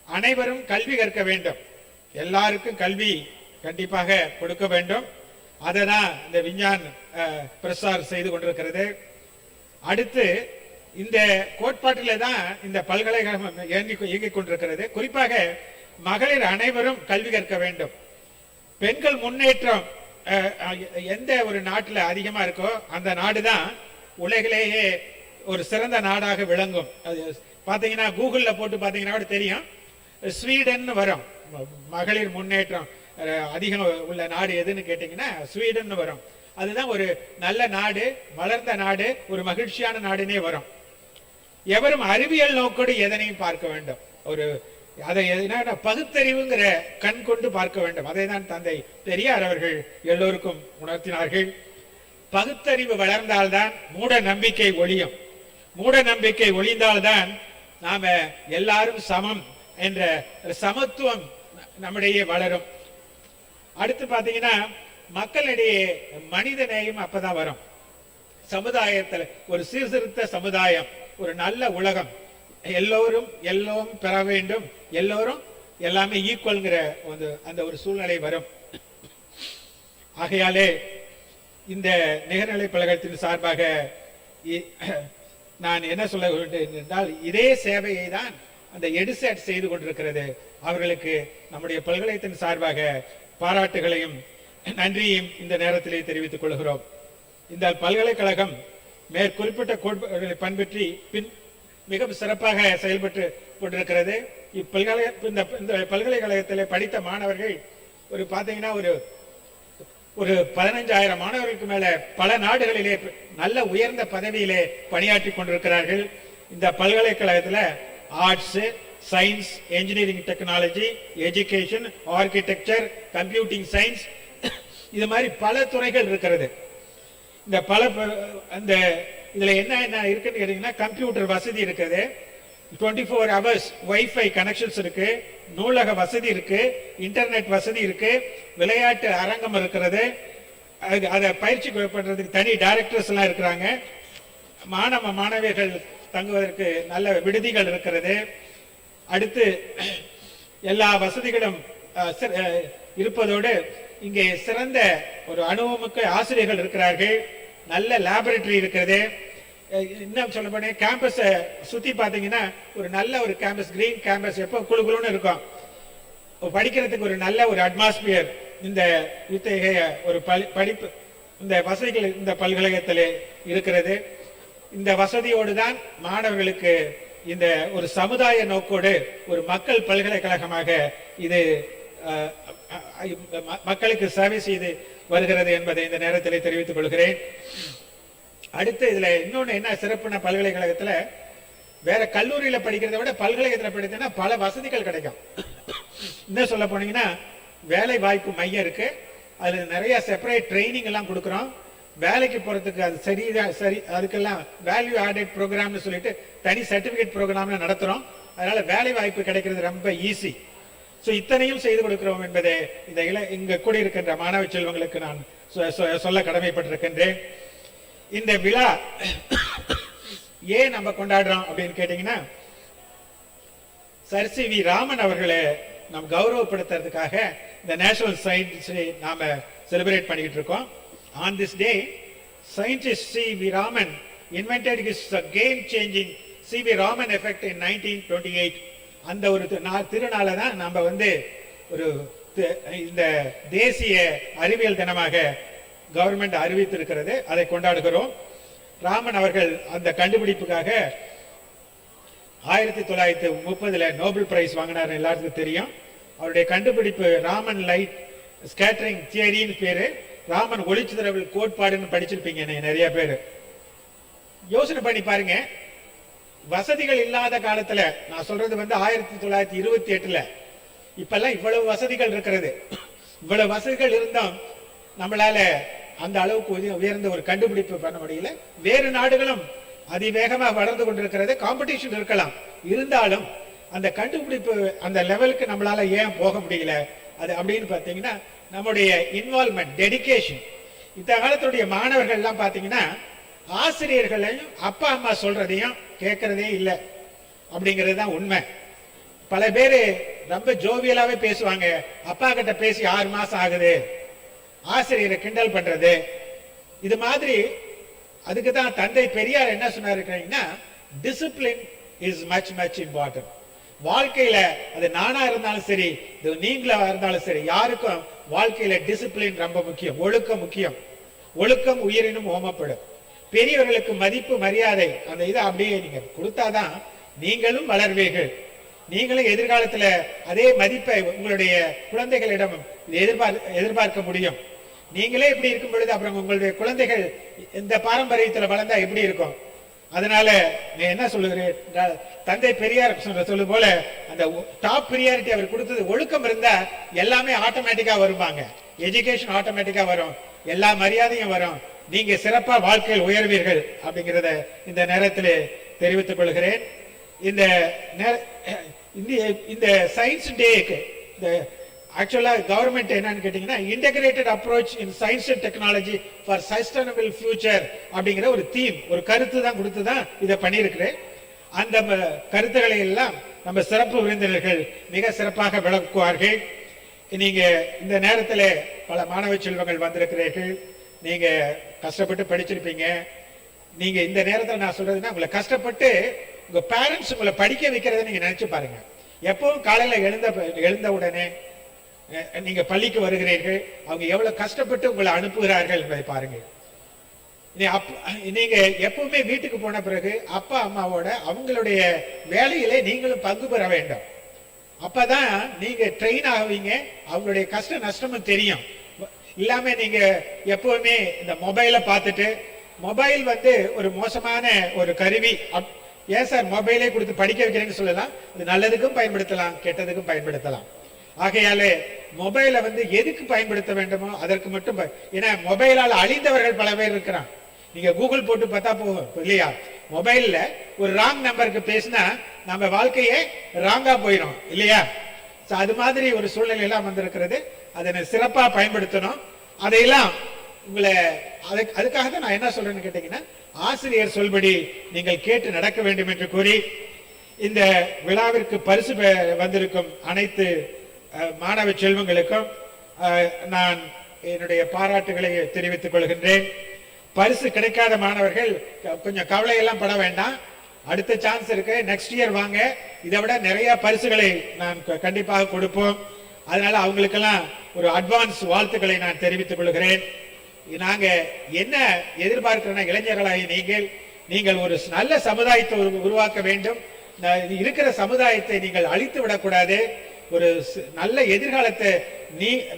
[SPEAKER 13] அனைவரும் கல்வி கற்க வேண்டும், எல்லாருக்கும் கல்வி கண்டிப்பாக கொடுக்க வேண்டும். அதை தான் இந்த விஞ்ஞான் பிரசார் செய்து கொண்டிருக்கிறது. அடுத்து இந்த கோட்பாட்டில தான் இந்த பல்கலைக்கழகம் இயங்கிக் கொண்டிருக்கிறது. குறிப்பாக மகளிர் அனைவரும் கல்வி கற்க வேண்டும். பெண்கள் முன்னேற்றம் எந்த ஒரு நாட்டில் அதிகமா இருக்கோ அந்த நாடு தான் உலகிலேயே ஒரு சிறந்த நாடாக விளங்கும். அது பாத்தீங்கன்னா கூகுள்ல போட்டு பாத்தீங்கன்னா தெரியும், ஸ்வீடன் வரும். மகளிர் முன்னேற்றம் அதிகம் உள்ள நாடு எதுன்னு கேட்டீங்கன்னா ஸ்வீடன் வரும். அதுதான் ஒரு நல்ல நாடு, வளர்ந்த நாடு, ஒரு மகிழ்ச்சியான நாடுனே வரும். எவரும் அறிவியல் நோக்கோடு எதனையும் பார்க்க வேண்டும். ஒரு அதை பகுத்தறிவுங்கிற கண் கொண்டு பார்க்க வேண்டும். அதை தான் தந்தை பெரியார் அவர்கள் எல்லோருக்கும் உணர்த்தினார்கள். பகுத்தறிவு வளர்ந்தால்தான் மூட நம்பிக்கை ஒழியும். மூட நம்பிக்கை ஒழிந்தால்தான் நாம எல்லாரும் சமம் என்ற சமத்துவம் நம்மிடையே வளரும். அடுத்து பாத்தீங்கன்னா மக்களிடையே மனித நேயம் அப்பதான் வரும். சமுதாயத்தில் ஒரு சீர்திருத்த சமுதாயம், ஒரு நல்ல உலகம், எல்லோரும் எல்லோரும் பெற வேண்டும், எல்லோரும் எல்லாமே ஈக்குவல்ங்கிற அந்த ஒரு சூழ்நிலை வரும். ஆகையாலே இந்த நிகர்நிலை பல்கலைக்கழகத்தின் சார்பாக நான் என்ன சொல்ல வேண்டும் என்றால், இதே சேவையை தான் அந்த எடுசெட் செய்து கொண்டிருக்கிறது. அவர்களுக்கு நம்முடைய பல்கலைக்கழகத்தின் சார்பாக பாராட்டுகளையும் நன்றியையும் இந்த நேரத்திலே தெரிவித்துக் கொள்கிறோம். இந்த பல்கலைக்கழகம் மேற்குறிப்பிட்ட கோட்பாடுகளை பண்பற்றி மிக சிறப்பாக செயல்பட்டு கொண்டிருக்கிறது. இந்த பல்கலைக்கழகத்திலே படித்த மாணவர்கள் பாத்தீங்கன்னா ஒரு 15,000 மாணவர்களுக்கு மேல பல நாடுகளிலே நல்ல உயர்ந்த பதவியிலே பணியாற்றி கொண்டிருக்கிறார்கள். இந்த பல்கலைக்கழகத்தில் arts, science, engineering, technology, education, architecture, computing science, இது மாதிரி பல துறைகள் இருக்கிறது. இந்த அந்த இதுல என்ன இருக்குன்னு கேட்டீங்கன்னா, கம்ப்யூட்டர் வசதி இருக்குது, 24 hours வைஃபை கனெக்ஷன்ஸ் இருக்கு, நூலக வசதி இருக்கு, இன்டர்நெட் வசதி இருக்கு, விளையாட்டு அரங்கம் இருக்கிறது, அதை பயிற்சி பண்றதுக்கு தனி டைரக்டர்ஸ் எல்லாம் இருக்கிறாங்க, மாணவியர்கள் தங்குவதற்கு நல்ல விடுதிகள் இருக்கிறது. அடுத்து எல்லா வசதிகளும் இருப்பதோடு இங்கே சிறந்த ஒரு அனுபவமிக்க ஆசிரியர்கள் இருக்கிறார்கள், நல்ல லேபரேட்டரி இருக்கிறது. இன்னும் சொல்ல போனா கேம்பஸ் சுத்தி பாத்தீங்கன்னா ஒரு நல்ல ஒரு கேம்பஸ், கிரீன் கேம்பஸ், எப்போ குழுக்குழுன்னு இருக்கும். படிக்கிறதுக்கு ஒரு நல்ல ஒரு அட்மாஸ்பியர் இந்த இத்தகைய ஒரு படிப்பு இந்த வசதிகள் இந்த பல்கலைக்கழகத்தில் இருக்கிறது. இந்த வசதியோடு தான் மாணவர்களுக்கு இந்த ஒரு சமுதாய நோக்கோடு ஒரு மக்கள் பல்கலைக்கழகமாக இது மக்களுக்கு சேவை செய்து வருகிறது என்பதை இந்த நேரத்தில் தெரிவித்துக் கொள்கிறேன். அடுத்து இதுல இன்னொன்னு என்ன சிறப்புனா, பல்கலைக்கழகத்துல வேற கல்லூரியில படிக்கிறத விட பல்கலைக்கழகத்தில் படித்தா பல வசதிகள் கிடைக்கும். இன்னும் சொல்ல போனீங்கன்னா வேலை வாய்ப்பு மையம் இருக்கு, அதுல நிறைய செப்பரேட் ட்ரைனிங் எல்லாம் கொடுக்குறோம். வேலைக்கு போறதுக்கு அது சரி அதுக்கெல்லாம் வேல்யூ ஆடட் ப்ரோக்ராம்னு சொல்லிட்டு தனி சர்டிபிகேட் ப்ரோக்ராம் நடத்துறோம். அதனால வேலை வாய்ப்பு கிடைக்கிறது ரொம்ப ஈஸி. ஸோ இத்தனையும் செய்து கொடுக்கிறோம் என்பதை இந்த இங்க கூடியிருக்கின்ற மாணவ செல்வங்களுக்கு நான் சொல்ல கடமைப்பட்டிருக்கின்றேன். இந்த விழா ஏன் நம்ம கொண்டாடுறோம் அப்படின்னு கேட்டீங்கன்னா, சர் சி வி ராமன் அவர்களை நாம் கௌரவப்படுத்துறதுக்காக இந்த நேஷனல் சயின்ஸ் நாம செலிப்ரேட் பண்ணிட்டு இருக்கோம். On this day, scientist C.V. Raman invented his game-changing C.V. Raman effect in 1928. அந்த ஒரு திருநாளை தான் நம்ம ஒரு இந்த தேசிய அறிவியல் தினமாக கவர்மெண்ட் அறிவித்திருக்கிறது. அதை கொண்டாடுகிறோம். ராமன் அவர்கள் அந்த கண்டுபிடிப்புக்காக 1930 நோபல் பிரைஸ் வாங்கினார், எல்லாருக்கும் தெரியும். அவருடைய கண்டுபிடிப்பு ராமன் லைட் ஸ்கேட்டரிங் தியரின்னு பேரு. ராமன் ஒளிச்சிதறல் கோட்பாடுன்னு படிச்சிருப்பீங்க நிறைய பேர். யோசனை பண்ணி பாருங்க, வசதிகள் இல்லாத காலத்துல, நான் சொல்றது 1928, இப்பெல்லாம் இவ்வளவு வசதிகள் இருக்கிறது. இவ்வளவு வசதிகள் இருந்தும் நம்மளால அந்த அளவுக்கு உயர்ந்த ஒரு கண்டுபிடிப்பு பண்ண முடியல. வேறு நாடுகளும் அதிவேகமாக வளர்ந்து கொண்டிருக்கிறது. காம்படிஷன் இருக்கலாம், இருந்தாலும் அந்த கண்டுபிடிப்பு அந்த லெவலுக்கு நம்மளால ஏன் போக முடியல அது அப்படின்னு பாத்தீங்கன்னா, நம்முடைய இன்வால்வ்மெண்ட், டெடிகேஷன். இந்த காலத்துடைய மாணவர்கள் எல்லாம் பாத்தீங்கன்னா ஆசிரியர்களையும் அப்பா அம்மா சொல்றதையும் கேட்கறதே இல்லை அப்படிங்கிறது தான் உண்மை. பல பேரு ரொம்ப ஜோவியலாவே பேசுவாங்க, அப்பா கிட்ட பேசி 6 மாசம் ஆகுது, ஆசிரியரை கிண்டல் பண்றது இது மாதிரி. அதுக்கு தான் தந்தை பெரியார் என்ன சொன்னாருன்னா, discipline is much much important. வாழ்க்கையில அது நானா இருந்தாலும் சரி, நீங்களா இருந்தாலும் சரி, யாருக்கும் வாழ்க்கையில டிசிப்ளின் ரொம்ப முக்கியம். ஒழுக்கம் முக்கியம். ஒழுக்கம் உயிரினும் ஓமப்படும். பெரியவர்களுக்கு மதிப்பு மரியாதை அந்த இதை அப்படியே நீங்க கொடுத்தாதான் நீங்களும் வளர்வீர்கள். நீங்களும் எதிர்காலத்துல அதே மதிப்பை உங்களுடைய குழந்தைகளிடம் எதிர்பார்க்க முடியும். நீங்களே இப்படி இருக்கும் பொழுது அப்புறம் உங்களுடைய குழந்தைகள் இந்த பாரம்பரியத்துல வளர்ந்தா எப்படி இருக்கும்? அதனால நீ என்ன சொல்லுகிறேன், தந்தை பெரியார் சொல்லு போல அந்த டாப் பிரியாரிட்டி அவர் கொடுத்தது ஒழுக்கம் இருந்தா எல்லாமே ஆட்டோமேட்டிக்கா வருவாங்க. எஜுகேஷன் ஆட்டோமேட்டிக்கா வரும், எல்லா மரியாதையும் வரும், நீங்க சிறப்பா வாழ்க்கையில் உயர்வீர்கள் அப்படிங்கிறத இந்த நேரத்தில் தெரிவித்துக் கொள்கிறேன். இந்த சயின்ஸ் டேக்கு ஆக்சுவலா கவர்மெண்ட் என்னன்னு கேட்டீங்கன்னா, integrated approach in science and technology for sustainable future அப்படிங்கிற ஒரு தீம், ஒரு கருத்து தான் கொடுத்து தான் இதை பண்ணியிருக்கிறேன். அந்த கருத்துக்களை எல்லாம் நம்ம சிறப்பு விருந்தினர்கள் மிக சிறப்பாக விளக்குவார்கள். நீங்க இந்த நேரத்தில் பல மாணவ செல்வங்கள் வந்திருக்கிறீர்கள். நீங்க கஷ்டப்பட்டு படிச்சிருப்பீங்க. நீங்க இந்த நேரத்தில் நான் சொல்றதுன்னா, உங்களை கஷ்டப்பட்டு உங்க பேரண்ட்ஸ் உங்களை படிக்க வைக்கிறத நீங்க நினைச்சு பாருங்க. எப்பவும் காலையில எழுந்த உடனே நீங்க பள்ளிக்கு வருகிறீர்கள், அவங்க எவ்வளவு கஷ்டப்பட்டு உங்களை அனுப்புகிறார்கள் என்பதை பாருங்க. நீங்க எப்பவுமே வீட்டுக்கு போன பிறகு அப்பா அம்மாவோட அவங்களுடைய வேலையிலே நீங்களும் பங்கு பெற வேண்டும். அப்பதான் நீங்க ட்ரெயின் ஆகுவீங்க, அவங்களுடைய கஷ்ட நஷ்டமும் தெரியும். இல்லாம நீங்க எப்பவுமே இந்த மொபைலை பார்த்துட்டு, மொபைல் ஒரு மோசமான ஒரு கருவி. ஏன் சார் மொபைலே கொடுத்து படிக்க வைக்கிறேன்னு சொல்லலாம். இது நல்லதுக்கும் பயன்படுத்தலாம், கெட்டதுக்கும் பயன்படுத்தலாம். ஆகையாலே மொபைலை எதுக்கு பயன்படுத்த வேண்டுமோ அதற்கு மட்டும். ஏன்னா மொபைலால் அழிந்தவர்கள் பல பேர் இருக்கிறான். நீங்க கூகுள் போட்டு பார்த்தா போகும் இல்லையா? மொபைல்ல ஒரு ராங் நம்பருக்கு பேசினா நம்ம வாழ்க்கையே ராங்கா போயிடும் இல்லையா? அது மாதிரி ஒரு சூழ்நிலை எல்லாம் வந்திருக்கிறது. அதை சிறப்பா பயன்படுத்தணும். அதையெல்லாம் உங்களை அதுக்காக தான் நான் என்ன சொல்றேன்னு கேட்டீங்கன்னா, ஆசிரியர் சொல்படி நீங்கள் கேட்டு நடக்க வேண்டும் என்று கூறி, இந்த விழாவிற்கு பரிசு வந்திருக்கும் அனைத்து மாணவ செல்வங்களுக்கும் நான் என்னுடைய பாராட்டுகளை தெரிவித்துக் கொள்கின்றேன். பரிசு கிடைக்காத மாணவர்கள் கொஞ்சம் கவலையெல்லாம் பட வேண்டாம். அடுத்த சான்ஸ் இருக்கு, நெக்ஸ்ட் இயர் வாங்க. இதை விட நிறைய பரிசுகளை நான் கண்டிப்பாக கொடுப்போம். அதனால அவங்களுக்கெல்லாம் ஒரு அட்வான்ஸ் வாழ்த்துக்களை நான் தெரிவித்துக் கொள்கிறேன். நாங்க என்ன எதிர்பார்க்கிறோம்னா, இளைஞர்களாகி நீங்கள் ஒரு நல்ல சமுதாயத்தை உருவாக்க வேண்டும். இருக்கிற சமுதாயத்தை நீங்கள் அழித்து விடக்கூடாது. ஒரு நல்ல எதிர்காலத்தை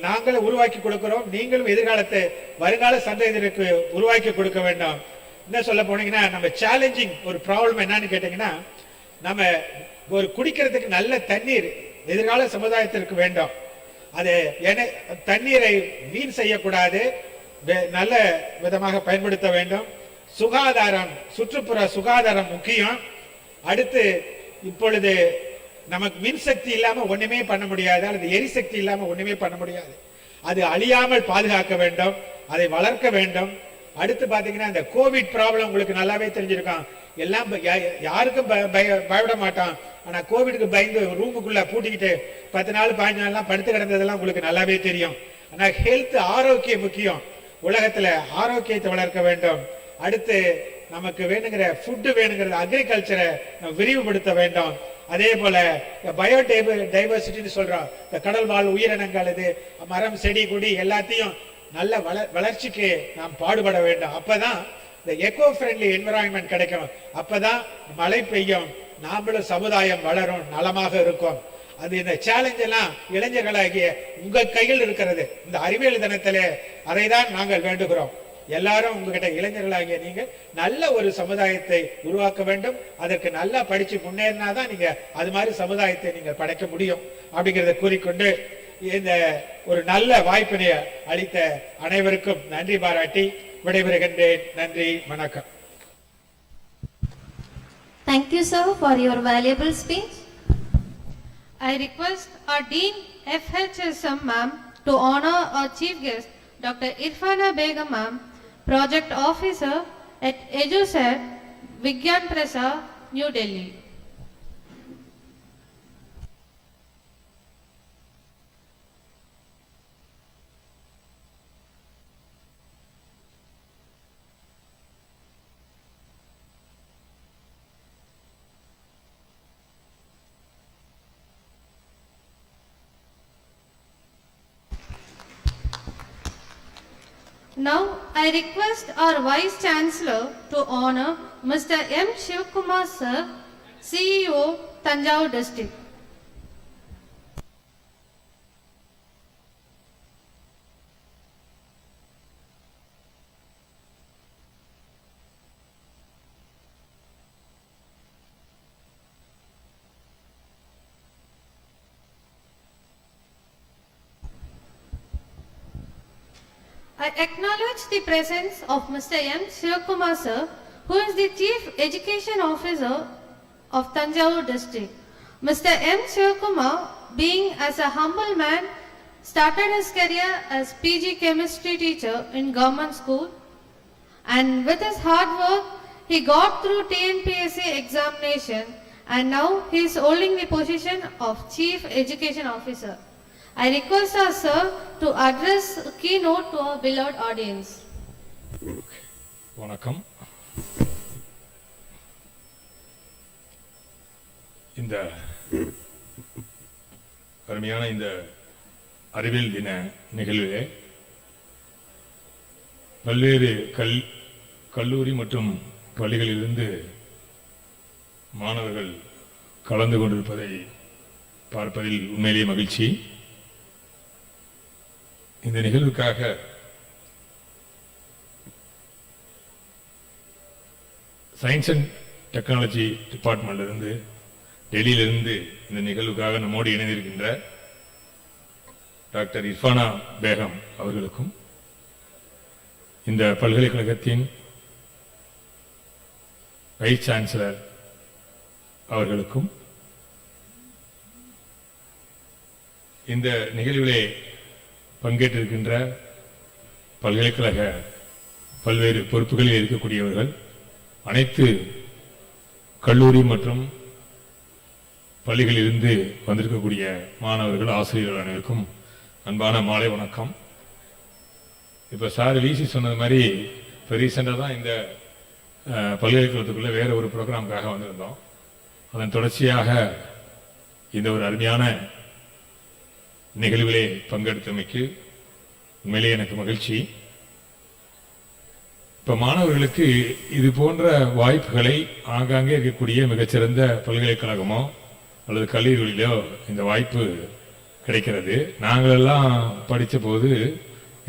[SPEAKER 13] நாங்களும் உருவாக்கி கொடுக்கிறோம், நீங்களும் எதிர்காலத்தை வருங்கால சந்ததியினருக்கு உருவாக்கி கொடுக்க வேண்டும். என்ன சொல்ல போனீங்கன்னா, நம்ம சேலஞ்சிங் ஒரு ப்ராப்ளம் என்னன்னு கேட்டீங்கன்னா, நம்ம ஒரு குடிக்கிறதுக்கு நல்ல தண்ணீர் எதிர்கால சமுதாயத்திற்கு வேண்டும். அது தண்ணீரை வீண் செய்யக்கூடாது, நல்ல விதமாக பயன்படுத்த வேண்டும். சுகாதாரம், சுற்றுப்புற சுகாதாரம் முக்கியம். அடுத்து இப்பொழுது நமக்கு மின்சக்தி இல்லாம ஒண்ணுமே பண்ண முடியாது, அல்லது எரிசக்தி இல்லாம ஒண்ணுமே பண்ண முடியாது. அது அழியாமல் பாதுகாக்க வேண்டும், அதை வளர்க்க வேண்டும். அடுத்து பாத்தீங்கன்னா, இந்த கோவிட் ப்ராப்ளம் உங்களுக்கு நல்லாவே தெரிஞ்சிருக்கான். எல்லாம் யாருக்கும் பயப்பட மாட்டான். ஆனா கோவிடுக்கு பயந்து ரூமுக்குள்ள பூட்டிக்கிட்டு 10 நாள் 15 நாள்லாம் படுத்து கிடந்ததெல்லாம் உங்களுக்கு நல்லாவே தெரியும். ஆனா ஹெல்த், ஆரோக்கியம் முக்கியம். உலகத்துல ஆரோக்கியத்தை வளர்க்க வேண்டும். அடுத்து நமக்கு வேணுங்கிற ஃபுட்டு வேணுங்கிறது அக்ரிகல்ச்சரை விரிவுபடுத்த வேண்டும். அதே போல பயோடைவர்சிட்டின்னு சொல்றோம், இந்த கடல் வாழ் உயிரினங்கள், இது மரம் செடி கொடி எல்லாத்தையும் நல்ல வளர்ச்சிக்கு நாம் பாடுபட வேண்டும். அப்பதான் இந்த எக்கோ ஃப்ரெண்ட்லி என்விரான்மெண்ட் கிடைக்கும். அப்பதான் மழை பெய்யும், நாமளும் சமுதாயம் வளரும், நலமாக இருக்கும். அது இந்த சேலஞ்ச் எல்லாம் இளைஞர்களாகிய உங்க கையில் இருக்கிறது. இந்த அறிவியல் தினத்திலே அதை தான் நாங்கள் வேண்டுகிறோம். எல்லாரும் உங்ககிட்ட இளைஞர்களாகிய நீங்க நல்ல ஒரு சமுதாயத்தை உருவாக்க வேண்டும். அதற்கு நல்லா படிச்சு முன்னேறினாதான் நீங்க அது மாதிரி சமுதாயத்தை நீங்க படைக்க முடியும் அப்படிங்கிறத கூறிக்கொண்டு, இந்த ஒரு நல்ல வாய்ப்பினை அளித்த அனைவருக்கும் நன்றி பாராட்டி விடைபெறுகின்றேன். நன்றி, வணக்கம்.
[SPEAKER 10] Thank you, sir, for your valuable speech.
[SPEAKER 11] I request our Dean FHSM ma'am to honor our chief guest, Dr. Irfana Begum ma'am, Project Officer at EduSat, Vigyan Prasad, New Delhi. Now I request our Vice Chancellor to honor Mr. M. Shivkumar sir, CEO, Thanjavur District. I acknowledge the presence of Mr. M. Shivkumar sir, who is the Chief Education Officer of Thanjavur District. Mr. M. Shivkumar, being as a humble man, started his career as PG chemistry teacher in government school, and with his hard work, he got through TNPSC examination, and now he is holding the position of Chief Education Officer. I request our sir to address a keynote to our beloved audience.
[SPEAKER 14] வணக்கம். இந்த அருமையான இந்த அறிவியல் தின நிகழ்விலே பல்வேறு கல்லூரி மற்றும் பள்ளிகளிலிருந்து மாணவர்கள் கலந்து கொண்டிருப்பதை பார்ப்பதில் உண்மையிலேயே மகிழ்ச்சி. இந்த நிகழ்வுக்காக சயின்ஸ் அண்ட் டெக்னாலஜி டிபார்ட்மெண்ட்டிலிருந்து டெல்லியிலிருந்து இந்த நிகழ்வுக்காக நம்மோடு இணைந்திருக்கின்ற டாக்டர் இர்ஃபானா பேகம் அவர்களுக்கும், இந்த பல்கலைக்கழகத்தின் வைஸ் சான்சலர் அவர்களுக்கும், இந்த நிகழ்விலே பங்கேற்றிருக்கின்ற பல்கலைக்கழக பல்வேறு பொறுப்புகளில் இருக்கக்கூடியவர்கள், அனைத்து கல்லூரி மற்றும் பள்ளிகளிலிருந்து வந்திருக்கக்கூடிய மாணவர்கள், ஆசிரியர்கள் அனைவருக்கும் அன்பான மாலை வணக்கம். இப்போ சார் விசி சொன்னது மாதிரி இப்போ ரீசெண்டாக தான் இந்த பல்கலைக்கழகத்துக்குள்ளே வேறு ஒரு ப்ரோக்ராமுக்காக வந்திருந்தோம். அதன் தொடர்ச்சியாக இந்த ஒரு அருமையான நிகழ்விலே பங்கெடுத்தமைக்கு உண்மையிலே எனக்கு மகிழ்ச்சி. இப்ப மாணவர்களுக்கு இது போன்ற வாய்ப்புகளை ஆங்காங்கே இருக்கக்கூடிய மிகச்சிறந்த பல்கலைக்கழகமோ அல்லது கல்லூரிகளிலோ இந்த வாய்ப்பு கிடைக்கிறது. நாங்களெல்லாம் படித்த போது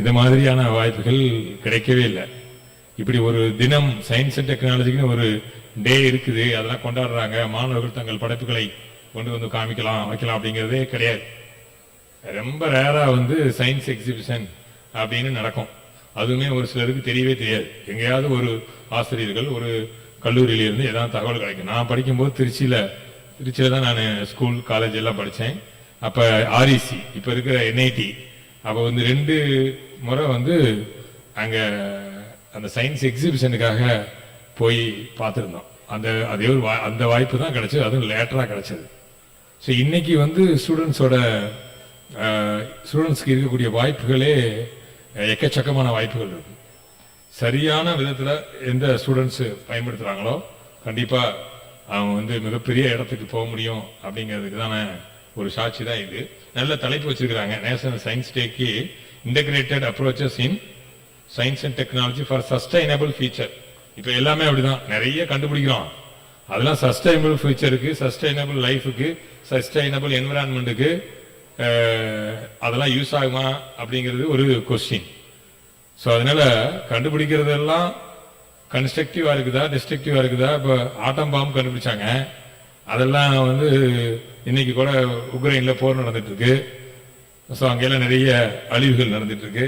[SPEAKER 14] இந்த மாதிரியான வாய்ப்புகள் கிடைக்கவே இல்லை. இப்படி ஒரு தினம் சயின்ஸ் அண்ட் டெக்னாலஜிக்குன்னு ஒரு டே இருக்குது, அதெல்லாம் கொண்டாடுறாங்க, மாணவர்கள் தங்கள் படைப்புகளை கொண்டு வந்து காமிக்கலாம் வைக்கலாம் அப்படிங்கிறதே கிடையாது. ரொம்ப ரேரா வந்து சயின்ஸ் எக்ஸிபிஷன் அப்படின்னு நடக்கும். அதுவுமே ஒரு சிலருக்கு தெரியவே தெரியாது. எங்கேயாவது ஒரு ஆசிரியர்கள் ஒரு கல்லூரியிலிருந்து ஏதாவது தகவல் கிடைக்கும். நான் படிக்கும்போது திருச்சியில தான் நான் ஸ்கூல் காலேஜ் எல்லாம் படித்தேன். அப்போ ஆர்இசி இப்போ இருக்கிற என்ஐடி அப்போ வந்து 2 முறை வந்து அங்கே அந்த சயின்ஸ் எக்ஸிபிஷனுக்காக போய் பார்த்துருந்தோம். அந்த வாய்ப்பு தான் கிடைச்சது, அதுவும் லேட்டராக கிடைச்சது. ஸோ இன்னைக்கு வந்து ஸ்டூடெண்ட்ஸ்க்கு இருக்கக்கூடிய வாய்ப்புகளே எக்கச்சக்கமான வாய்ப்புகள் இருக்கு. சரியான விதத்தில் எந்த ஸ்டூடெண்ட்ஸ் பயன்படுத்துகிறாங்களோ கண்டிப்பாக அவங்க வந்து மிகப்பெரிய இடத்துக்கு போக முடியும் அப்படிங்கிறதுக்கு தானே ஒரு சாட்சி தான் இது. நல்ல தலைப்பு வச்சிருக்கிறாங்க, நேஷனல் சயின்ஸ் டேக்கு integrated approaches in science and technology for sustainable future. இப்போ எல்லாமே அப்படிதான், நிறைய கண்டுபிடிக்கிறோம். அதெல்லாம் சஸ்டைனபிள் ஃபியூச்சருக்கு, சஸ்டைனபிள் லைஃபுக்கு, சஸ்டைனபிள் என்விரான்மெண்ட்டுக்கு அதெல்லாம் யூஸ் ஆகுமா அப்படிங்கிறது ஒரு கொஸ்டின். ஸோ அதனால கண்டுபிடிக்கிறதெல்லாம் கன்ஸ்ட்ரக்டிவா இருக்குதா டிஸ்ட்ரக்டிவா இருக்குதா? இப்போ ஆட்டம் பாம்பு கண்டுபிடிச்சாங்க, அதெல்லாம் வந்து இன்னைக்கு கூட உக்ரைன்ல போர் நடந்துட்டு இருக்கு. ஸோ அங்கெல்லாம் நிறைய அழிவுகள் நடந்துட்டு இருக்கு.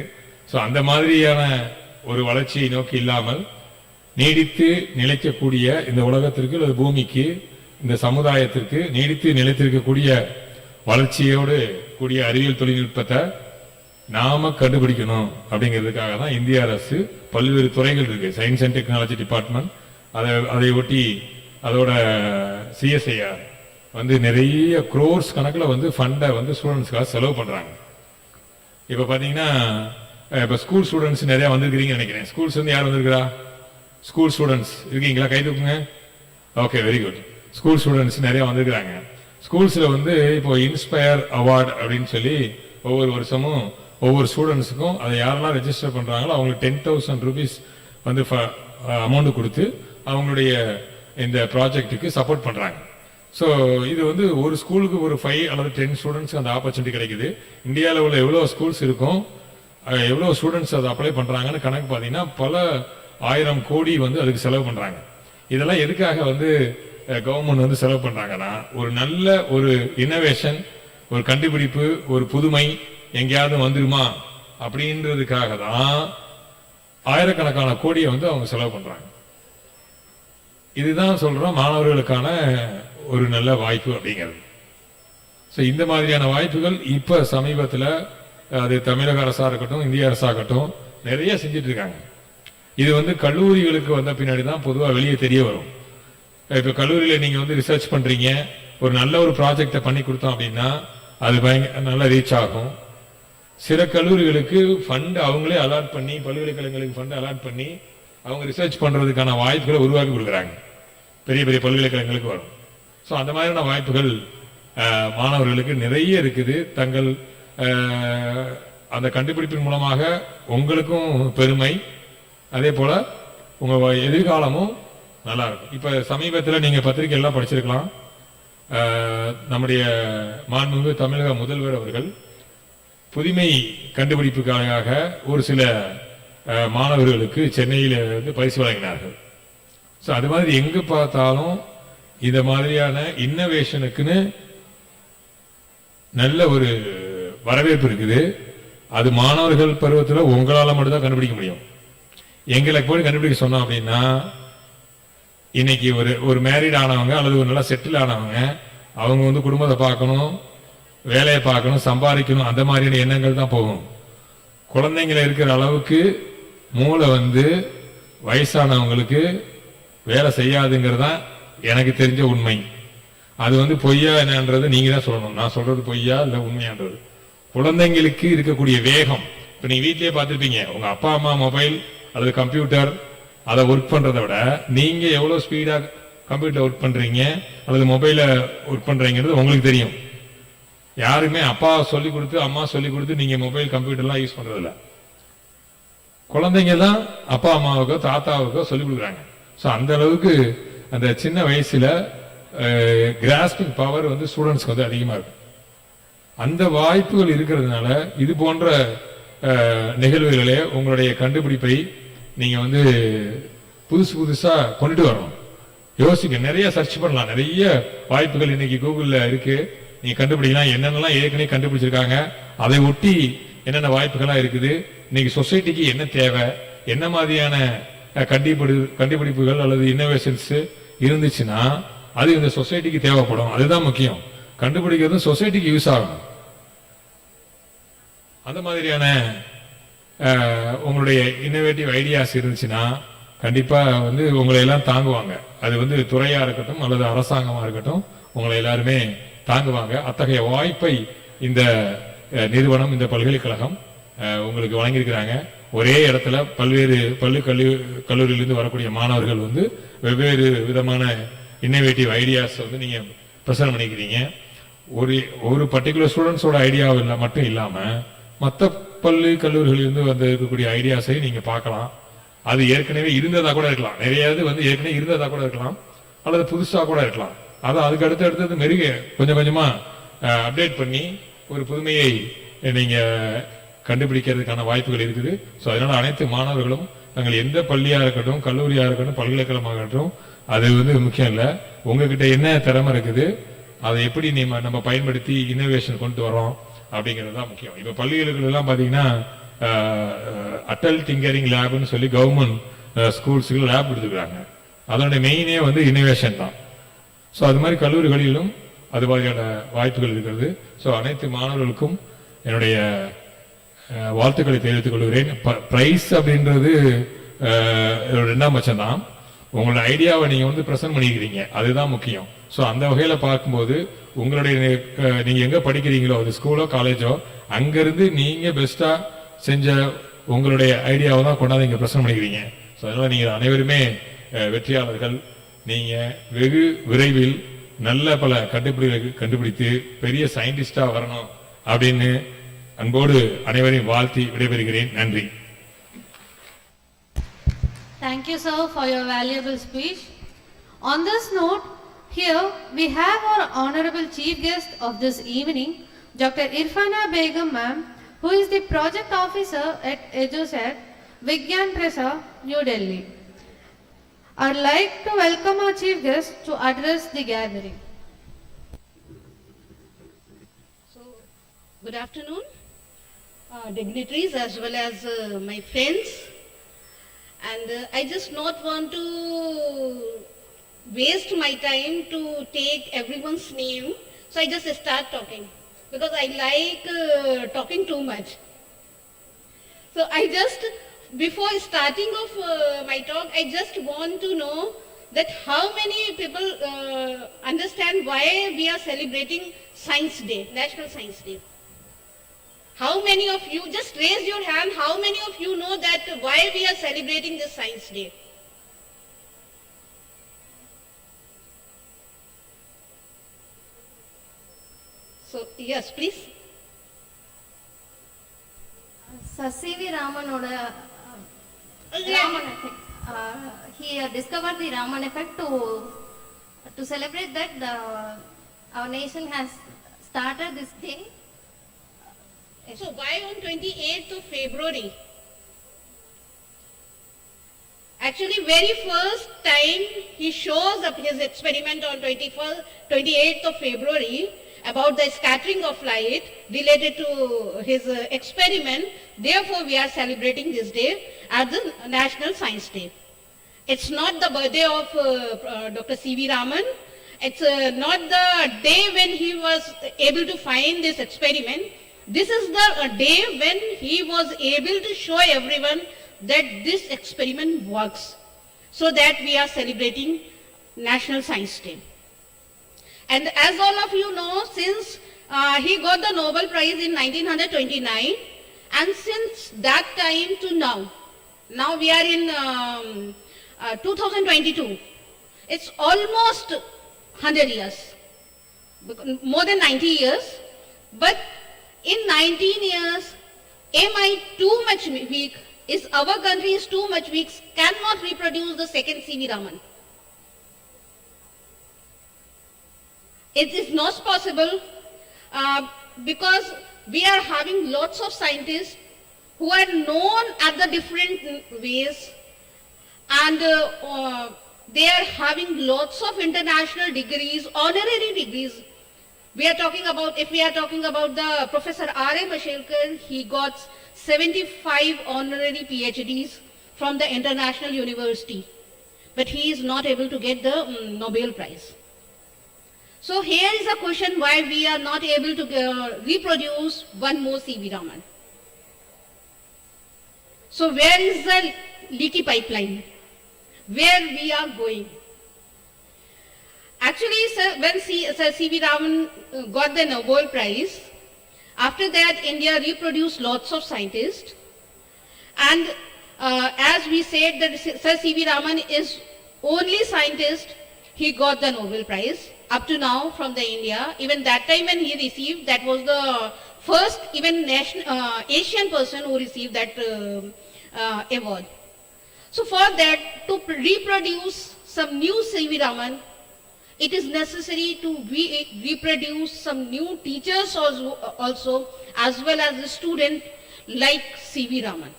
[SPEAKER 14] ஸோ அந்த மாதிரியான ஒரு வளர்ச்சியை நோக்கி இல்லாமல் நீடித்து நிலைக்கக்கூடிய இந்த உலகத்திற்கு அல்லது பூமிக்கு இந்த சமுதாயத்திற்கு நீடித்து நிலைத்திருக்கக்கூடிய வளர்ச்சியோடு கூடிய அறிவியல் தொழில்நுட்பத்தை நாம கண்டுபிடிக்கணும் அப்படிங்கிறதுக்காக தான் இந்திய அரசு பல்வேறு துறைகள் இருக்கு. சயின்ஸ் அண்ட் டெக்னாலஜி டிபார்ட்மெண்ட், அதை ஒட்டி அதோட சிஎஸ்ஐஆர் வந்து நிறைய குரோர்ஸ் கணக்கில் வந்து ஃபண்டை வந்து ஸ்டூடெண்ட்ஸ்க்காக செலவு பண்றாங்க. இப்போ பார்த்தீங்கன்னா இப்போ ஸ்கூல் ஸ்டூடெண்ட்ஸ் நிறைய வந்திருக்கிறீங்கன்னு நினைக்கிறேன். ஸ்கூல்ஸ் வந்து யார் வந்திருக்கிறா? ஸ்கூல் ஸ்டூடெண்ட்ஸ் இருக்கீங்களா? கை தூக்குங்க. Okay, very good. School students நிறைய வந்திருக்கிறாங்க. ஸ்கூல்ஸ்ல வந்து இப்போ இன்ஸ்பயர் அவார்டு அப்படின்னு சொல்லி ஒவ்வொரு வருஷமும் ஒவ்வொரு ஸ்டூடெண்ட்ஸுக்கும் அதை யாரெல்லாம் ரெஜிஸ்டர் பண்றாங்களோ அவங்களுக்கு 10,000 rupees வந்து அமௌண்ட் கொடுத்து அவங்களுடைய இந்த ப்ராஜெக்டுக்கு சப்போர்ட் பண்றாங்க. ஸோ இது வந்து ஒரு ஸ்கூலுக்கு ஒரு 5 அல்லது 10 ஸ்டூடெண்ட்ஸ்க்கு அந்த ஆப்பர்ச்சுனிட்டி கிடைக்குது. இந்தியாவில் உள்ள எவ்வளோ ஸ்கூல்ஸ் இருக்கும், எவ்வளோ ஸ்டூடெண்ட்ஸ் அதை அப்ளை பண்றாங்கன்னு கணக்கு பார்த்தீங்கன்னா பல 1000 கோடி வந்து அதுக்கு செலவு பண்றாங்க. இதெல்லாம் எதுக்காக வந்து கவர்மெண்ட் வந்து செலவு பண்றாங்கன்னா, ஒரு நல்ல ஒரு இன்னோவேஷன், ஒரு கண்டுபிடிப்பு, ஒரு புதுமை எங்கேயாவது வந்துருமா அப்படின்றதுக்காக தான் ஆயிரக்கணக்கான கோடியை வந்து அவங்க செலவு பண்றாங்க. இதுதான் சொல்றோம் மாணவர்களுக்கான ஒரு நல்ல வாய்ப்பு அப்படிங்கிறது. ஸோ இந்த மாதிரியான வாய்ப்புகள் இப்ப சமீபத்தில் அது தமிழக அரசா இருக்கட்டும் இந்திய அரசா இருக்கட்டும் நிறைய செஞ்சுட்டு இருக்காங்க. இது வந்து கல்லூரிகளுக்கு வந்த பின்னாடி தான் பொதுவாக வெளியே தெரிய வரும். இப்போ கல்லூரியில் நீங்கள் வந்து ரிசர்ச் பண்ணுறீங்க, ஒரு நல்ல ஒரு ப்ராஜெக்டை பண்ணி கொடுத்தோம் அப்படின்னா அது நல்லா ரீச் ஆகும். சில கல்லூரிகளுக்கு ஃபண்ட் அவங்களே அலாட் பண்ணி, பல்கலைக்கழகங்களுக்கு ஃபண்ட் அலாட் பண்ணி அவங்க ரிசர்ச் பண்ணுறதுக்கான வாய்ப்புகளை உருவாக்கி கொடுக்குறாங்க. பெரிய பெரிய பல்கலைக்கழகங்களுக்கு வரும். ஸோ அந்த மாதிரியான வாய்ப்புகள் மாணவர்களுக்கு நிறைய இருக்குது. தங்கள் அந்த கண்டுபிடிப்பின் மூலமாக உங்களுக்கும் பெருமை, அதே போல உங்க எதிர்காலமும் நல்லா இருக்கும். இப்ப சமீபத்தில் நீங்க பத்திரிகை எல்லாம் படிச்சிருக்கலாம். நம்முடைய மாண்புமிகு தமிழக முதல்வர் அவர்கள் புதுமை கண்டுபிடிப்புக்காக ஒரு சில மாணவர்களுக்கு சென்னையில் வந்து பரிசு வழங்கினார்கள். ஸோ அது மாதிரி எங்க பார்த்தாலும் இந்த மாதிரியான இன்னோவேஷனுக்குன்னு நல்ல ஒரு வரவேற்பு இருக்குது. அது மாணவர்கள் பருவத்தில் உங்களால மட்டும்தான் கண்டுபிடிக்க முடியும். எங்களுக்கு போய் கண்டுபிடிக்க சொன்னோம் அப்படின்னா இன்னைக்கு ஒரு மேரிட் ஆனவங்க அல்லது ஒரு நல்லா செட்டில் ஆனவங்க அவங்க வந்து குடும்பத்தை பார்க்கணும், வேலையை பார்க்கணும், சம்பாதிக்கணும், அந்த மாதிரியான எண்ணங்கள் தான் போகும். குழந்தைங்களை இருக்கிற அளவுக்கு மூளை வந்து வயசானவங்களுக்கு வேலை செய்யாதுங்கிறது தான் எனக்கு தெரிஞ்ச உண்மை. அது வந்து பொய்யா என்னன்றது நீங்க தான் சொல்லணும். நான் சொல்றது பொய்யா இல்லை உண்மையான்றது. குழந்தைங்களுக்கு இருக்கக்கூடிய வேகம், இப்ப நீங்க வீட்லயே பார்த்துருப்பீங்க, உங்க அப்பா அம்மா மொபைல் அல்லது கம்ப்யூட்டர் அதை ஒர்க் பண்றதை விட நீங்க எவ்வளவு ஸ்பீடா கம்ப்யூட்டர் ஒர்க் பண்றீங்க அல்லது மொபைல ஒர்க் பண்றீங்கிறது உங்களுக்கு தெரியும். யாருமே அப்பா சொல்லி கொடுத்து அம்மா சொல்லி கொடுத்து நீங்க மொபைல் கம்ப்யூட்டர்லாம் யூஸ் பண்றது இல்ல. குழந்தைங்க தான் அப்பா அம்மாவுக்கோ தாத்தாவுக்கோ சொல்லி கொடுக்குறாங்க. ஸோ அந்த அளவுக்கு அந்த சின்ன வயசுல கிராஸ்பிங் பவர் வந்து ஸ்டூடெண்ட்ஸ்க்கு வந்து அதிகமா இருக்கு. அந்த வாய்ப்புகள் இருக்கிறதுனால இது போன்ற நிகழ்வுகளே உங்களுடைய கண்டுபிடிப்பை நீங்க வந்து புதுசா கொண்டுட்டு வரணும். யோசிக்க, நிறைய சர்ச் பண்ணலாம், நிறைய வாய்ப்புகள் இன்னைக்கு கூகுள்ல இருக்கு. நீங்க கண்டுபிடிக்கலாம், என்னென்னலாம் ஏற்கனவே கண்டுபிடிச்சிருக்காங்க, அதை ஒட்டி என்னென்ன வாய்ப்புகளா இருக்குது, இன்னைக்கு சொசைட்டிக்கு என்ன தேவை, என்ன மாதிரியான கண்டுபிடிப்புகள் அல்லது இன்னோவேஷன்ஸ் இருந்துச்சுன்னா அது இந்த சொசைட்டிக்கு தேவைப்படும். அதுதான் முக்கியம். கண்டுபிடிக்கிறது சொசைட்டிக்கு யூஸ் ஆகணும். அந்த மாதிரியான உங்களுடைய இன்னோவேட்டிவ் ஐடியாஸ் இருந்துச்சுன்னா கண்டிப்பா வந்து உங்களை எல்லாம் தாங்குவாங்க. அது வந்து துறையா இருக்கட்டும் அல்லது அரசாங்கமா இருக்கட்டும், உங்களை எல்லாருமே தாங்குவாங்க. அத்தகைய வாய்ப்பை இந்த நிறுவனம், இந்த பல்கலைக்கழகம் உங்களுக்கு வழங்கியிருக்கிறாங்க. ஒரே இடத்துல பல்வேறு கல்லூரியிலிருந்து வரக்கூடிய மாணவர்கள் வந்து வெவ்வேறு விதமான இன்னோவேட்டிவ் ஐடியாஸ் வந்து நீங்க பிரசன்ட் பண்ணிக்கிறீங்க. ஒரு பர்டிகுலர் ஸ்டூடெண்ட்ஸோட ஐடியா மட்டும் இல்லாம மற்ற கல்லூரிகளிலிருந்து வந்து இருக்கக்கூடிய ஐடியாஸை நீங்க பார்க்கலாம். அது ஏற்கனவே இருந்ததா கூட இருக்கலாம், நிறைய வந்து ஏற்கனவே இருந்ததா கூட இருக்கலாம், அல்லது புதுசா கூட இருக்கலாம். அதை அதுக்கு அடுத்தது மெருக கொஞ்சமா அப்டேட் பண்ணி ஒரு புதுமையை நீங்க கண்டுபிடிக்கிறதுக்கான வாய்ப்புகள் இருக்குது. ஸோ அதனால அனைத்து மாணவர்களும் தங்கள் எந்த பள்ளியா இருக்கட்டும், கல்லூரியா இருக்கட்டும், பல்கலைக்கழகமாக இருக்கட்டும், அது வந்து முக்கியம் இல்லை. உங்ககிட்ட என்ன திறமை இருக்குது, அதை எப்படி நம்ம பயன்படுத்தி இன்னோவேஷன் கொண்டு வரோம் அப்படிங்கிறது தான் முக்கியம். இப்ப பள்ளிகளுக்கு எல்லாம் பாத்தீங்கன்னா அட்டல் டிங்கரிங் லேப்னு சொல்லி கவர்மெண்ட் ஸ்கூல்ஸுக்கு லேப் எடுத்துக்கிறாங்க. அதனுடைய மெயினே வந்து இன்னோவேஷன் தான். ஸோ அது மாதிரி கல்லூரிகளிலும் அது மாதிரியான வாய்ப்புகள் இருக்கிறது. ஸோ அனைத்து மாணவர்களுக்கும் என்னுடைய வாழ்த்துக்களை தெரிவித்துக் கொள்கிறேன். பிரைஸ் அப்படின்றது 2ஆம் பட்சம் தான். உங்களோட ஐடியாவை நீங்க வந்து பிரசன்ட் பண்ணிக்கிறீங்க, அதுதான் முக்கியம். ஸோ அந்த வகையில பார்க்கும்போது உங்களுடைய நீங்க எங்க படிக்கிறீங்களோ, அது ஸ்கூலோ காலேஜோ, அங்கிருந்து நீங்க பெஸ்டா செஞ்ச உங்களுடைய ஐடியாவை தான் கொண்டாந்து இங்க பிரசன்ட் பண்ணிக்கிறீங்க. ஸோ அதனால நீங்க அனைவருமே வெற்றியாளர்கள். நீங்க வெகு விரைவில் நல்ல பல கண்டுபிடித்து பெரிய சயின்டிஸ்டா வரணும் அப்படின்னு அன்போடு அனைவரையும் வாழ்த்தி விடைபெறுகிறேன். நன்றி.
[SPEAKER 11] Thank you, sir, for your valuable speech. On this note, here we have our honorable chief guest of this evening, Dr. Irfana Begum ma'am, who is the project officer at EduSet, Vigyan Prasar, New Delhi. I would like to welcome our chief guest to address the gathering.
[SPEAKER 15] So, good afternoon, dignitaries as well as my friends. And I just not want to waste my time to take everyone's name. So I just start talking because I like talking too much. So I just, before starting of my talk, I just want to know that how many people understand why we are celebrating Science Day, National Science Day. How many of you, just raise your hand, how many of you know that why we are celebrating this Science Day? So, yes, please.
[SPEAKER 10] C.V. Raman he discovered the Raman effect to celebrate that our nation has started this day.
[SPEAKER 15] So why on 28th of February? Actually, very first time he shows up his experiment on 28th of February about the scattering of light related to his experiment. Therefore, we are celebrating this day as the National Science Day. It's not the birthday of Dr. C.V. Raman. It's not the day when he was able to find this experiment. This is the day when he was able to show everyone that this experiment works. So that we are celebrating National Science Day. And as all of you know, since he got the Nobel Prize in 1929, and since that time to now we are in 2022. It's almost 100 years, more than 90 years. But in 19 years, am I too much weak? Is our country is too much weak? Cannot reproduce the second C.V. Raman. It is not possible because we are having lots of scientists who are known at the different ways, and they are having lots of international degrees, honorary degrees. We are talking about, if we are talking about the Professor Arya Mashalkar, he got 75 honorary PhDs from the international university, but he is not able to get the Nobel Prize. So here is a question why we are not able to reproduce one more C.V. Raman. So where is the leaky pipeline? Where we are going? Actually, sir, when C.V. Raman got the Nobel Prize, after that India reproduced lots of scientists, and as we said that Sir C.V. Raman is only scientist, he got the Nobel Prize up to now from the India. Even that time when he received, that was the first even Asian person who received that award. So for that, to reproduce some new C.V. Raman, it is necessary to reproduce some new teachers also, as well as the student like C.V. Raman.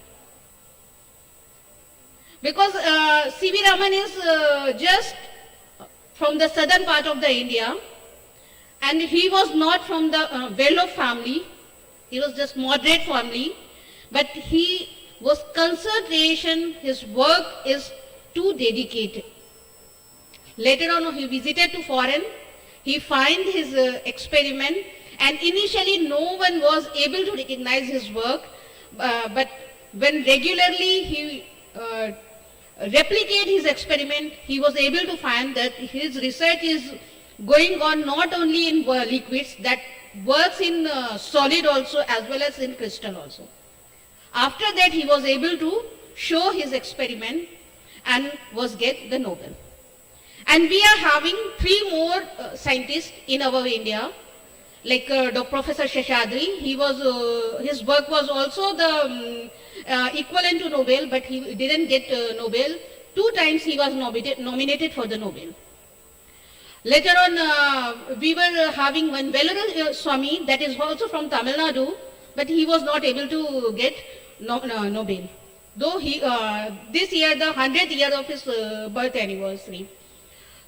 [SPEAKER 15] Because C.V. Raman is just from the southern part of the India, and he was not from the well-off family. He was just moderate family, but he was concentration, his work is too dedicated. Later on, he visited to foreign, he find his experiment, and initially no one was able to recognize his work, but when regularly he replicate his experiment, he was able to find that his research is going on not only in liquids, that works in solid also as well as in crystal also. After that, he was able to show his experiment and was get the Nobel. And we are having 3 more scientists in our India, like Professor Sheshadri. He was, his work was also the equivalent to Nobel, but he didn't get Nobel. 2 times he was nominated for the Nobel. Later on, we were having one Vellaru Swami, that is also from Tamil Nadu, but he was not able to get Nobel. Though he, this year, the 100th year of his birth anniversary.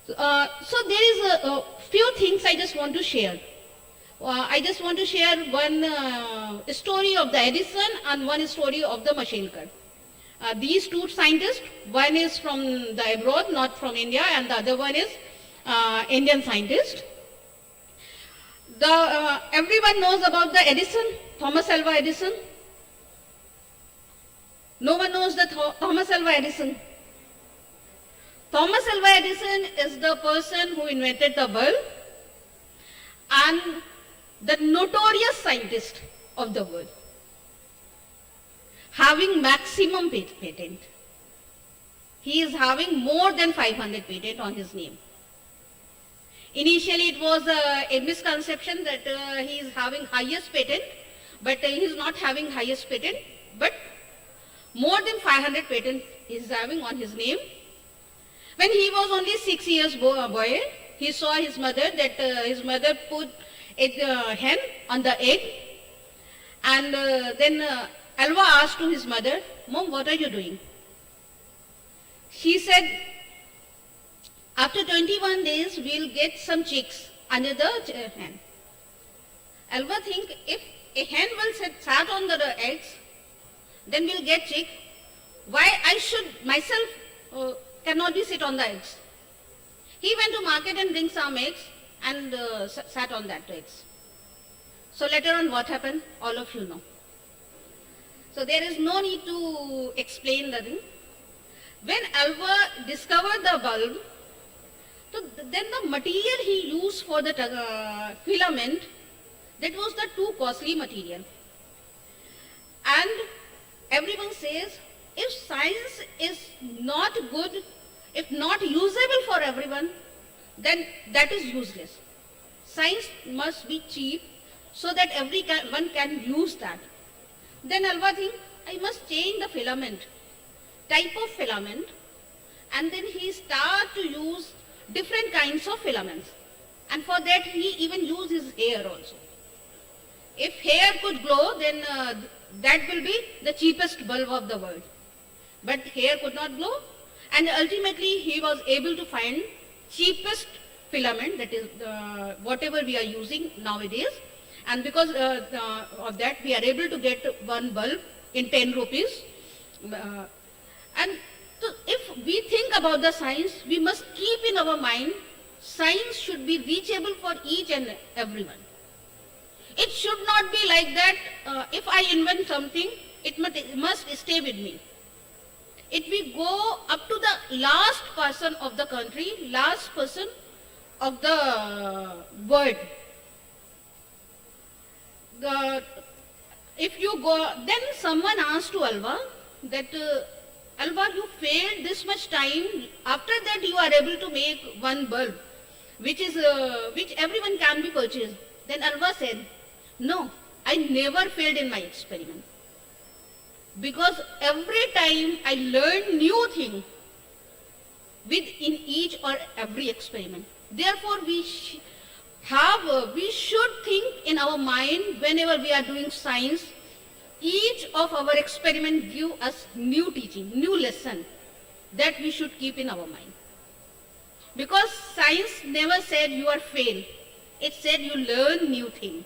[SPEAKER 15] So there is a few things I just want to share. I just want to share one story of the Edison and one story of the Mashalkar. These 2 scientists, one is from the abroad, not from India, and the other one is Indian scientist. Everyone knows about the Edison, Thomas Alva Edison. No one knows the Thomas Alva Edison. Thomas Alva Edison is the person who invented the bulb and the notorious scientist of the world, having maximum patent. He is having more than 500 patents on his name. Initially, it was a misconception that he is having highest patent, but he is not having highest patent, but more than 500 patents he is having on his name. When he was only 6 years boy, he saw his mother, that his mother put a hen on the egg, and then Alva asked to his mother, "Mom, what are you doing?" She said, "After 21 days, we'll get some chicks under the hen." Alva think, if a hen will sat on the eggs, then we'll get chick. Why I should myself cannot be sit on the eggs? He went to market and bring some eggs and sat on that eggs. So later on what happened, all of you know. So there is no need to explain the thing. When Alva discovered the bulb, so then the material he used for the filament, that was the too costly material. And everyone says, if science is not good, if not usable for everyone, then that is useless. Science must be cheap, so that everyone can use that. Then Alva think, I must change the filament, type of filament, and then he start to use different kinds of filaments. And for that he even used his hair also. If hair could glow, then that will be the cheapest bulb of the world. But hair could not glow, and ultimately he was able to find cheapest filament, that is whatever we are using nowadays. And because of that, we are able to get one bulb in 10 rupees. And so if we think about the science, we must keep in our mind, science should be reachable for each and everyone. It should not be like that, if I invent something, it must stay with me. It will go up to the last person of the country, last person of the world. If you go, then someone asked to Alva that, Alva, you failed this much time, after that you are able to make one bulb, which everyone can be purchased. Then Alva said, no, I never failed in my experiment. Because every time I learn new thing in each or every experiment. Therefore, we should think in our mind whenever we are doing science, each of our experiment give us new teaching, new lesson that we should keep in our mind. Because science never said you are fail. It said you learn new thing.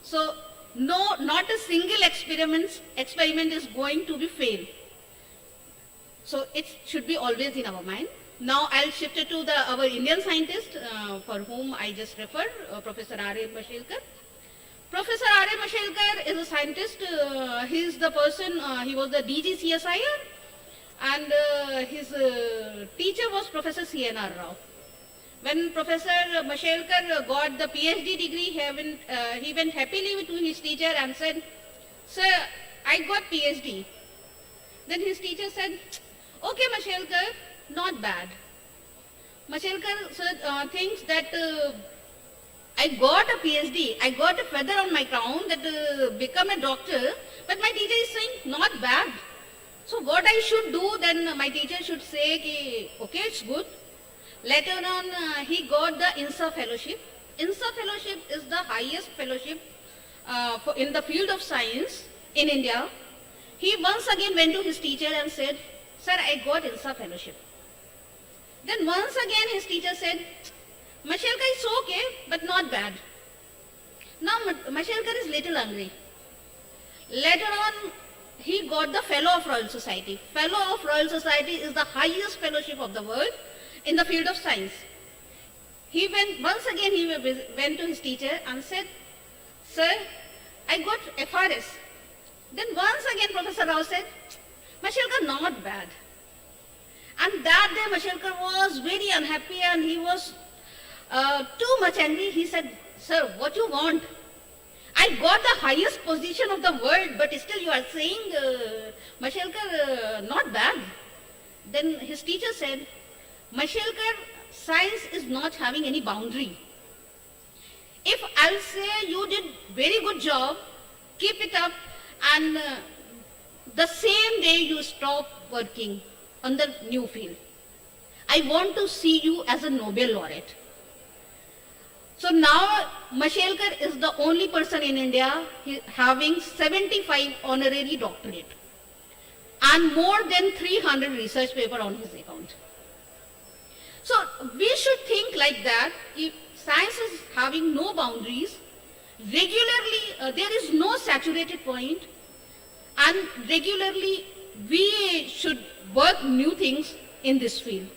[SPEAKER 15] So, no, not a single experiment is going to be failed. So it should be always in our mind. Now I'll shift it to our Indian scientist for whom I just referred, Professor Arya Mashalkar. Professor Arya Mashalkar is a scientist. He is the person, he was the DG CSIR, and his teacher was Professor C.N.R. Rao. When Professor Mashalkar got the PhD degree, he went happily to his teacher and said, sir, I got PhD. Then his teacher said, okay Mashalkar, not bad. Mashalkar thinks that I got a PhD, I got a feather on my crown that become a doctor, but my teacher is saying not bad. So what I should do, then my teacher should say, okay, it's good. Later on, he got the INSA fellowship. INSA fellowship is the highest fellowship in the field of science in India. He once again went to his teacher and said, sir, I got INSA fellowship. Then once again his teacher said, Mashalkar is okay, but not bad. Now Mashalkar is little angry. Later on, he got the Fellow of Royal Society. Fellow of Royal Society is the highest fellowship of the world in the field of science. Once again he went to his teacher and said, sir, I got FRS. Then once again Professor Rao said, Mashalkar, not bad. And that day Mashalkar was very unhappy and he was too much angry. He said, sir, what you want? I got the highest position of the world, but still you are saying, Mashalkar, not bad. Then his teacher said, Mashalkar, science is not having any boundary. If I'll say you did very good job, keep it up, and the same day you stop working on the new field, I want to see you as a Nobel laureate. So now Mashalkar is the only person in India having 75 honorary doctorate and more than 300 research papers on his account. So we should think like that. If science is having no boundaries, regularly there is no saturated point, and regularly we should work new things in this field.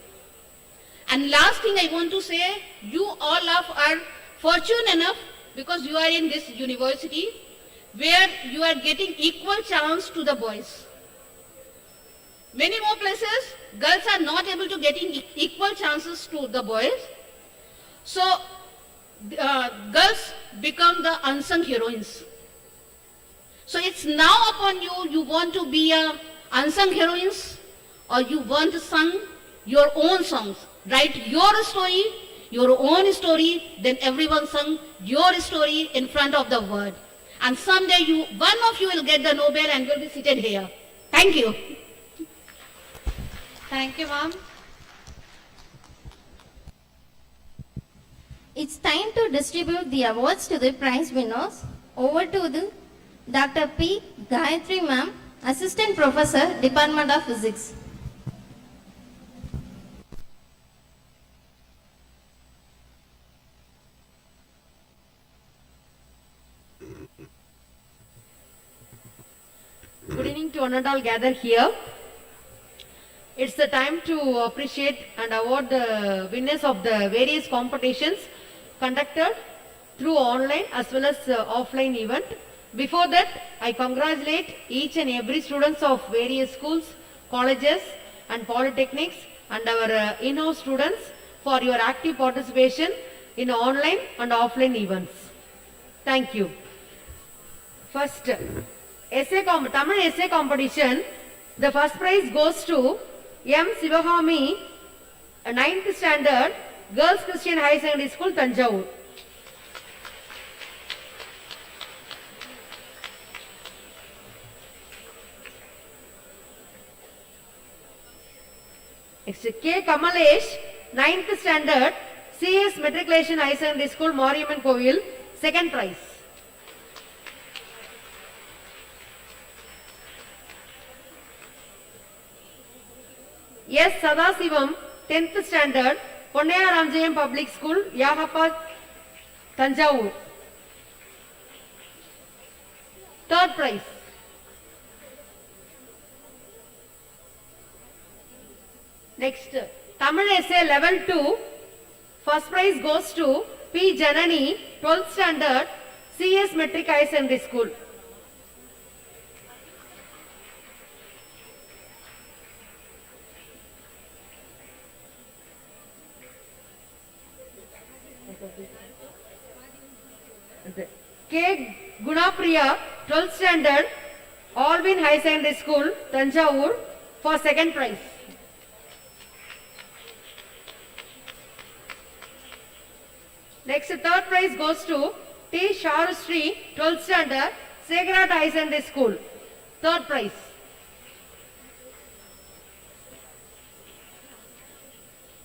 [SPEAKER 15] And last thing I want to say, you all are fortunate enough because you are in this university where you are getting equal chance to the boys. Many more places, girls are not able to getting equal chances to the boys. So, girls become the unsung heroines. So it's now upon you, you want to be a unsung heroines or you want to sing your own songs. Write your story, your own story, then everyone sung your story in front of the world. And someday one of you will get the Nobel and will be seated here. Thank you.
[SPEAKER 11] Thank you, ma'am.
[SPEAKER 10] It's time to distribute the awards to the prize winners. Over to the Dr. P. Gayatri ma'am, Assistant Professor, Department of Physics.
[SPEAKER 16] Good evening to one and all gathered here. It's the time to appreciate and award the winners of the various competitions conducted through online as well as offline event. Before that, I congratulate each and every students of various schools, colleges and polytechnics and our in-house students for your active participation in online and offline events. Thank you. First, Tamil essay competition. The first prize goes to M. Sivahami, 9th standard, Girls Christian High Secondary School, Thanjavur. Next, K. Kamalesh, 9th standard, CS Matriculation High Secondary School, Maniammai Kovil, 2nd prize. Yes, Sadasivam, 10th standard, Periyar Public School, Yagappa, Thanjavur. 3rd prize. Next, Tamil essay level 2, first prize goes to P. Janani, 12th standard, CS Metric High Secondary School. K. Gunapriya, 12th standard, Alvin High Secondary School, Thanjavur, for 2nd prize. Next, 3rd prize goes to T. Sharusri, 12th standard, Sacred High Secondary School, 3rd prize.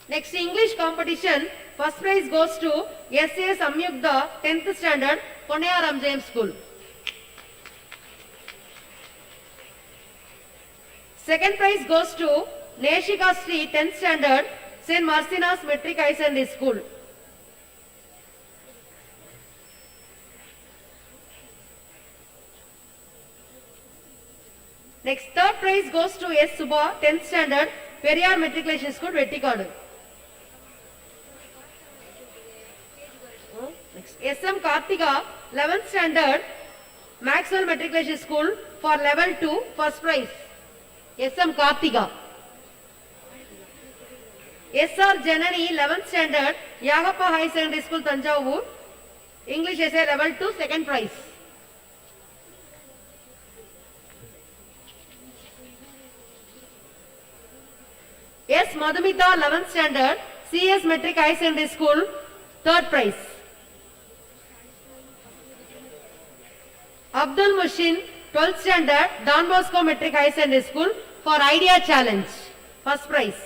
[SPEAKER 16] Next, English competition, first prize goes to S.A. Samyukta, 10th standard, Periyar School. Second prize goes to Neshika Sri, 10th standard, St. Marcina's Metric High Secondary School. Next, 3rd prize goes to S. Subha, 10th standard, Periyar Matriculation School, Vettikadu. Next, S.M. Karthika, 11th standard, Maxwell Matriculation School, for level 2, first prize. S.M. Karthika. S.R. Janani, 11th standard, Yagappa High Secondary School, Thanjavur, English essay level 2, 2nd prize. S. Madhumita, 11th standard, CS Metric High Secondary School, 3rd prize. Abdul Mushin, 12th standard, Don Bosco Metric High Secondary School, for Idea Challenge, first prize.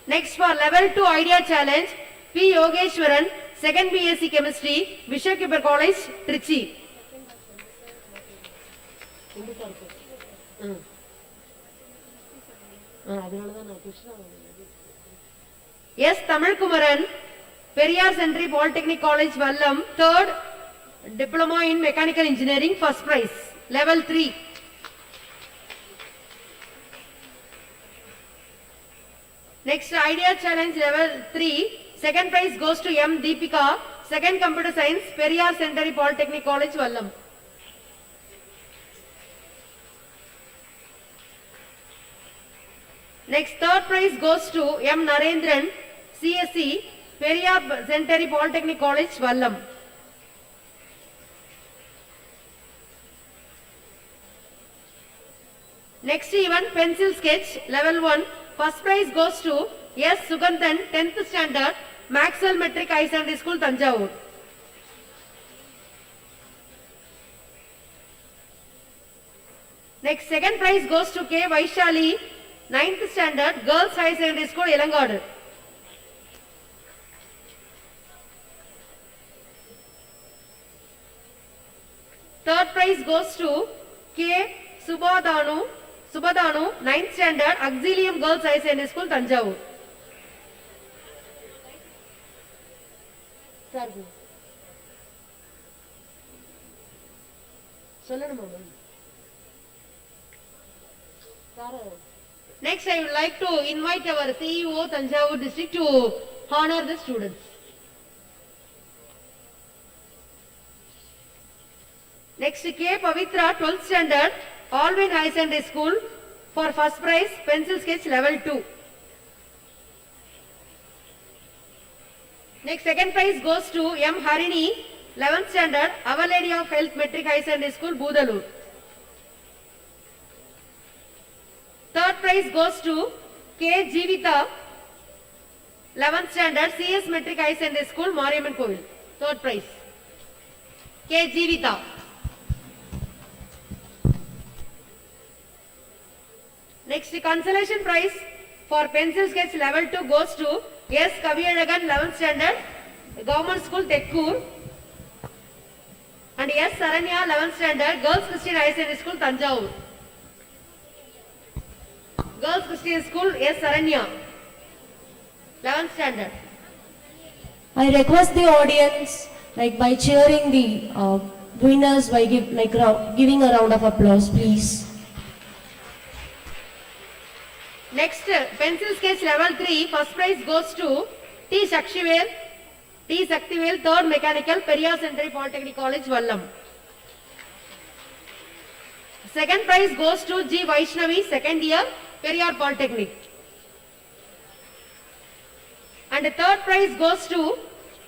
[SPEAKER 16] Next, for level 2 Idea Challenge, P. Yogeshwaran, 2nd BSc Chemistry, Vishwakarma College, Trichy. Yes, Tamil Kumaran, Periyar Century Polytechnic College, Vallam, 3rd Diploma in Mechanical Engineering, first prize, level 3. Next, Idea Challenge level 3, 2nd prize goes to M. Deepika, 2nd Computer Science, Periyar Century Polytechnic College, Vallam. Next, 3rd prize goes to M. Narendran, CSE, Periyar Century Polytechnic College, Vallam. Next event, pencil sketch, level 1, First prize goes to S. Sugandhan, 10th standard, Maxwell Metric High Secondary School, Thanjavur. Next, second prize goes to K. Vaishali, 9th standard, Girls High Secondary School, Elangadu. Third prize goes to K. Subhadanu, 9th standard, Auxilium Girls High Secondary School, Thanjavur. Next, I would like to invite our CEO, Thanjavur district, to honor the students. Next, K. Pavitra, 12th standard, Alvin High Secondary School, for first prize, pencil sketch level 2. Next, second prize goes to M. Harini, 11th standard, Our Lady of Health Metric High Secondary School, Budalur. Third prize goes to K. Jeevitha, 11th standard, CS Metric High Secondary School, Maniammai Kovil. Third prize. K. Jeevitha. Next, consolation prize for pencil sketch level 2 goes to S. Kaviyalagan, 11th standard, Government School, Tekkur. And S. Arya, 11th standard, Girls Christian High Secondary School, Thanjavur. Girls Christian School, S. Arya, 11th standard.
[SPEAKER 2] I request the audience, like by cheering the winners by giving a round of applause, please.
[SPEAKER 16] Next, pencil sketch level 3, first prize goes to T. Saktivel, 3rd Mechanical, Periyar Central Polytechnic College, Vallam. Second prize goes to G. Vaishnavi, 2nd year, Periyar Polytechnic. And third prize goes to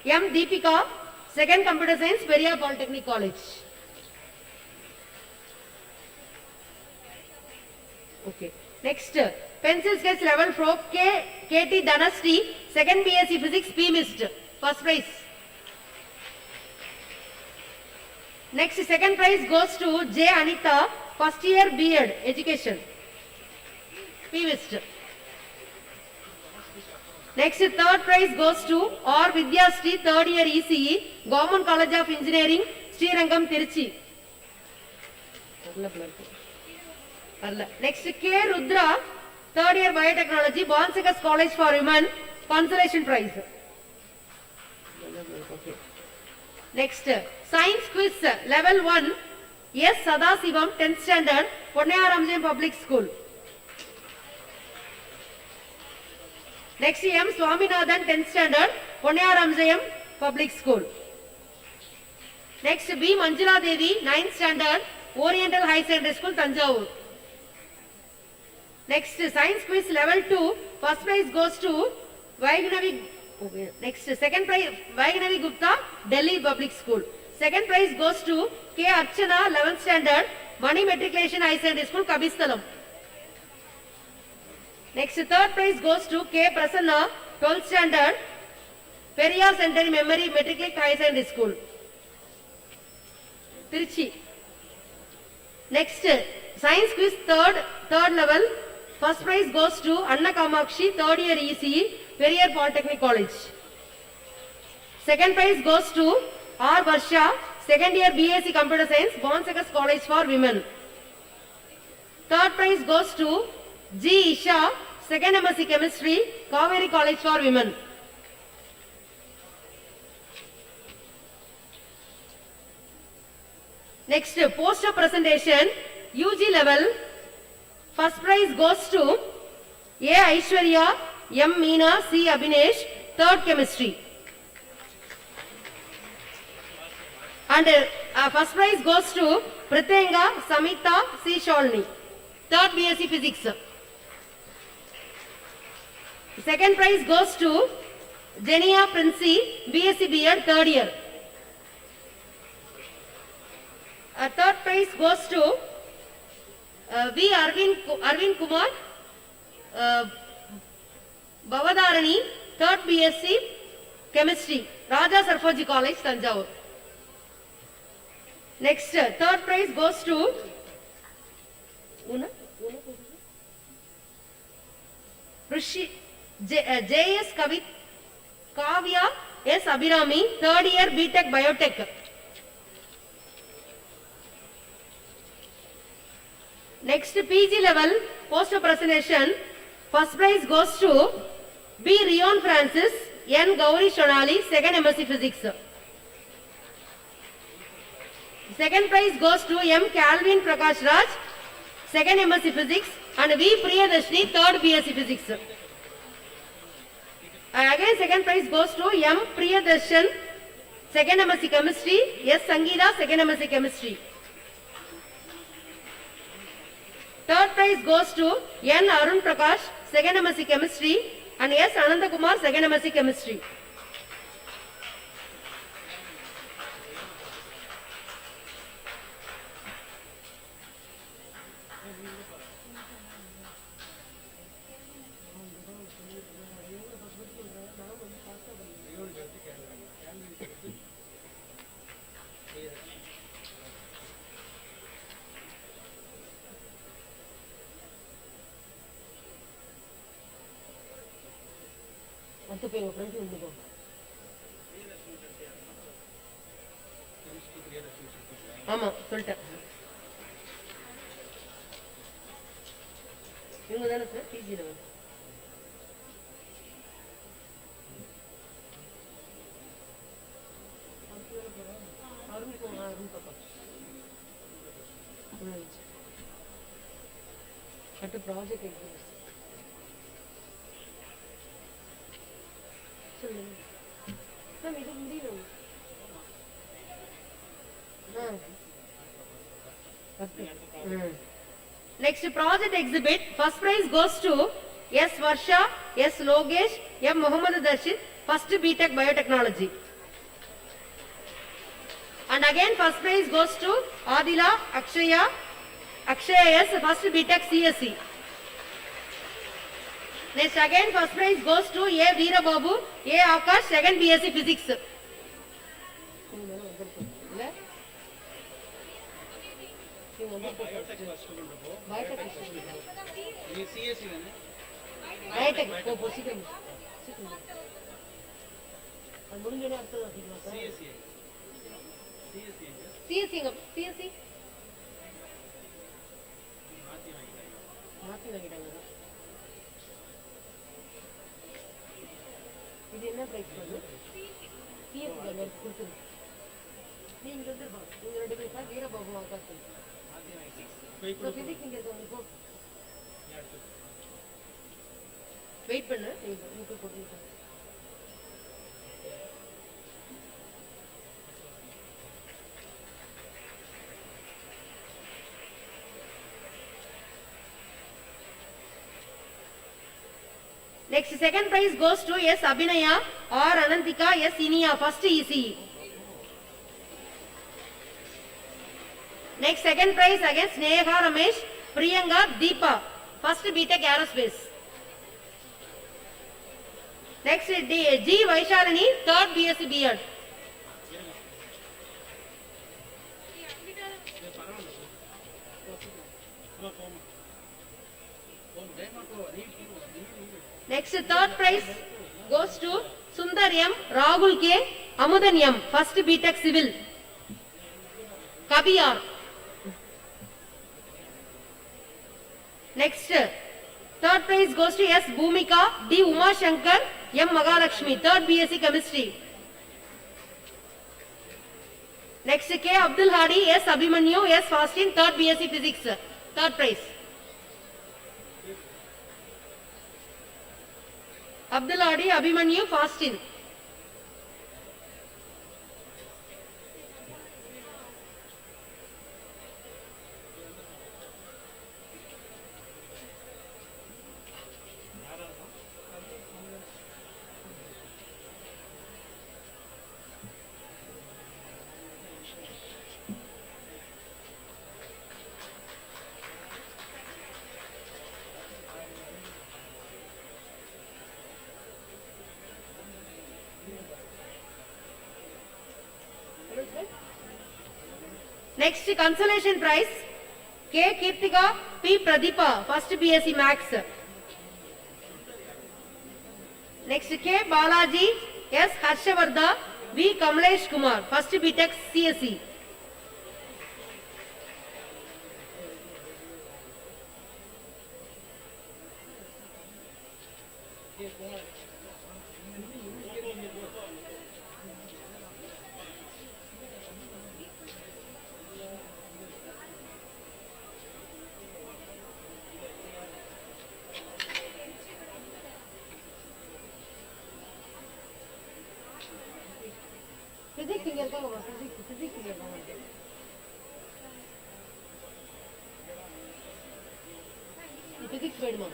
[SPEAKER 16] M. Deepika, 2nd Computer Science, Periyar Polytechnic College. Okay. Next, pencil sketch level 4, KT Dhanasti, 2nd BSc Physics, PMIST, first prize. Next, second prize goes to J. Anita, 1st year B.Ed Education, PMIST. Next, third prize goes to R. Vidyasri, 3rd year ECE, Government College of Engineering, Srirangam, Tiruchi. Next, K. Rudra, 3rd year Biotechnology, Mashalkar College for Women, consolation prize. Next, Science Quiz level 1, S. Sadasivam, 10th standard, Periyar Public School. Next, M. Swaminathan, 10th standard, Periyar Public School. Next, B. Manjula Devi, 9th standard, Oriental High Secondary School, Thanjavur. Next, Science Quiz level 2, first prize goes to Vaignavi. Next, second prize, Vaignavi Gupta, Delhi Public School. Second prize goes to K. Archana, 11th standard, Mani Matriculation High Secondary School, Kabisthalam. Next, third prize goes to K. Prasanna, 12th standard, Periyar Centenary Memory Matriculation High Secondary School, Tiruchi. Next, Science Quiz third level, first prize goes to Anna Kamakshi, 3rd year ECE, Periyar Polytechnic College. Second prize goes to R. Varsha, 2nd year BSc Computer Science, Mashalkar College for Women. Third prize goes to G. Isha, 2nd MSc Chemistry, Kaveri College for Women. Next, poster presentation, UG level, first prize goes to A. Aishwarya, M. Meena, C. Abhinesh, 3rd Chemistry. And first prize goes to Prithenga, Samita, C. Sholni, 3rd BSc Physics. Second prize goes to Jenia Princy, BSc B.Ed, 3rd year. Third prize goes to V. Arvind Kumar, Bavadarani, 3rd BSc Chemistry, Raja Sarfoji College, Thanjavur. Next, 3rd prize goes to J.S. Kavya S. Abhirami, 3rd year B.Tech Biotech. Next, PG level poster presentation. First prize goes to B. Rion Francis, N. Gauri Shonali, 2nd MSc Physics. Second prize goes to M. Calvin Prakash Raj, 2nd MSc Physics, and V. Priyadarshini, 3rd BSc Physics. Again, second prize goes to M. Priyadarshan, 2nd MSc Chemistry, S. Sangeeta, 2nd MSc Chemistry. Third prize goes to N. Arun Prakash, 2nd MSc Chemistry, and S. Anandakumar, 2nd MSc Chemistry. ஆமா சொல்லிட்டேன். இவங்க தானே sir PG level. அடுத்து project exam சொல்லுங்க ma'am. இது முடியும். Next project exhibit, first prize goes to S. Varsha, S. Logesh, M. Muhammad Darshit, first B.Tech Biotechnology. And again first prize goes to Adila, Akshaya S. first B.Tech CSE. Next again first prize goes to A. Veera Babu, A. Akash, 2nd BSc Physics. இது என்ன price பண்ணு PF cover கொடுத்து நீங்க வந்து நீங்க ரெண்டு பேர் தான் வீரபாபு ஆகாசம் பிசிக்ஸ் இங்க இருக்கு. வெயிட் பண்ணு நீங்க போடுங்க. Next second prize goes to S. Abhinaya or Anantika S. Inia, first ECE. Next second prize again Sneha Ramesh, Priyanka Deepa, first B.Tech Aerospace. Next G. Vaishalini, 3rd BSc B.Ed. Next third prize goes to Sundar M, Rahul K, Amudan M, first B.Tech Civil. Periyar. Next third prize goes to S. Bhumika, D. Uma Shankar, M. Magalakshmi, 3rd BSc Chemistry. Next K. Abdul Hadi, S. Abhimanyu, S. Fastin, 3rd BSc Physics, third prize. Abdul Hadi, Abhimanyu, Fastin. Next consolation prize K. Kirtika, P. Pradeepa, first BSc Max. Next K. Balaji, S. Harshavardha, V. Kamlesh Kumar, first BTech CSE. Physics இங்க இருக்காங்க physics இங்க இருக்காங்க physics வேணுமா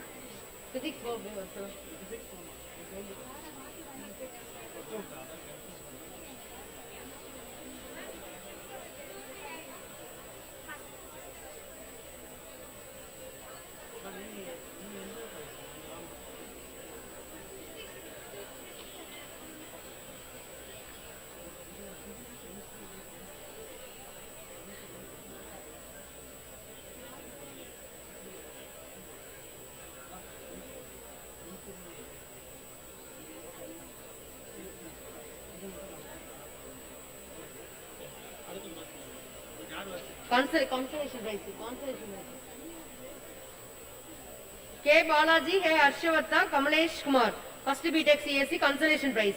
[SPEAKER 16] physics வேணுமா Consolation prize. K. Balaji, K. Harshavardha, Kamlesh Kumar, first BTech CSE consolation prize.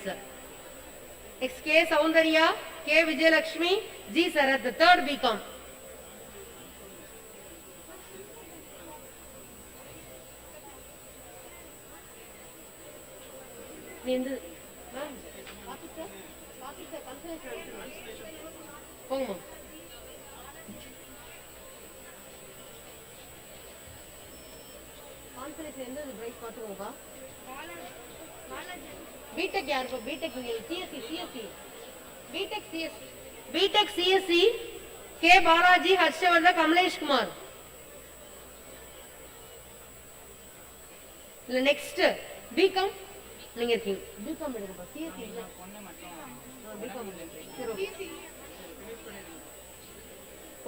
[SPEAKER 16] Next K. Soundarya, K. Vijayalakshmi, G. Sarath, third BCom. போங்கம்மா consolation எந்த prize பார்த்துக்கோங்கப்பா BTech யாருப்பா BTech CSC CSC BTech CSC BTech CSC K Balaji Harshavardhan Kamalesh Kumar இல்ல next BCom நீங்க இருக்கீங்க BCom எடுங்கப்பா CSC இல்ல BCom சரி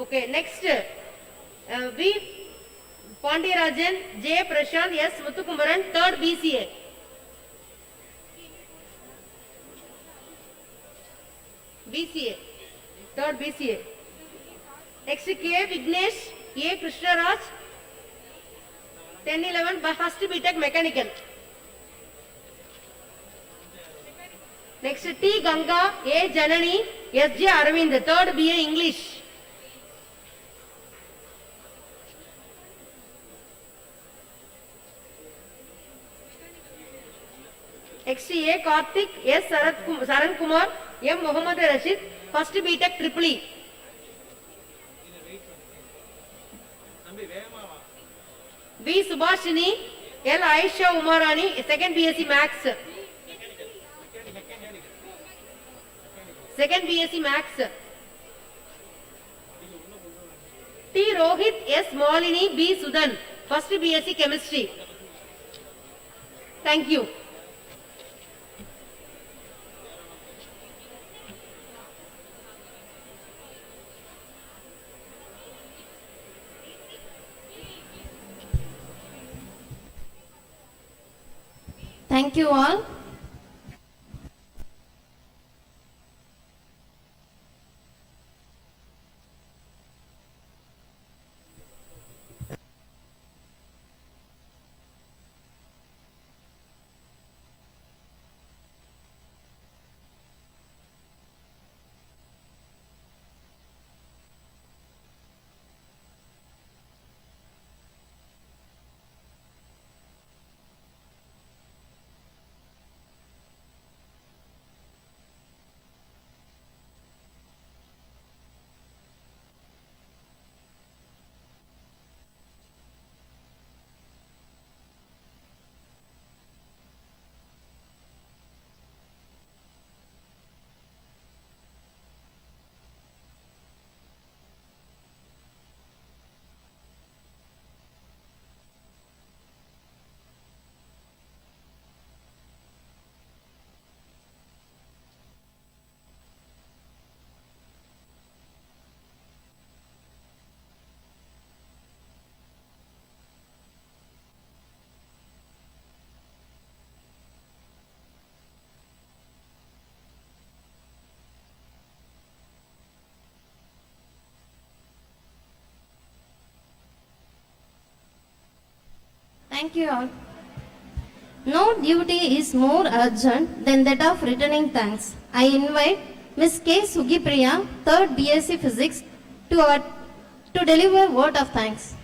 [SPEAKER 16] okay next V Pandiyarajan J Prashanth S Muthukumaran third BCA BCA third BCA next K Vignesh A Krishnaraj 10-11 first BTech mechanical next D Ganga A Janani S J Aravind third BA English Next A. Karthik, S. Saran Kumar, M. Muhammad Rashid, first BTech Triple E. B. Subhashini, L. Aisha Umarani, second BSc Max. Second BSc Max. T. Rohit, S. Malini, B. Sudan, first BSc Chemistry. Thank you.
[SPEAKER 10] Thank you all. Thank you all. No duty is more urgent than that of returning thanks. I invite Ms. K. Sugipriya, 3rd BSc Physics, to deliver word of thanks.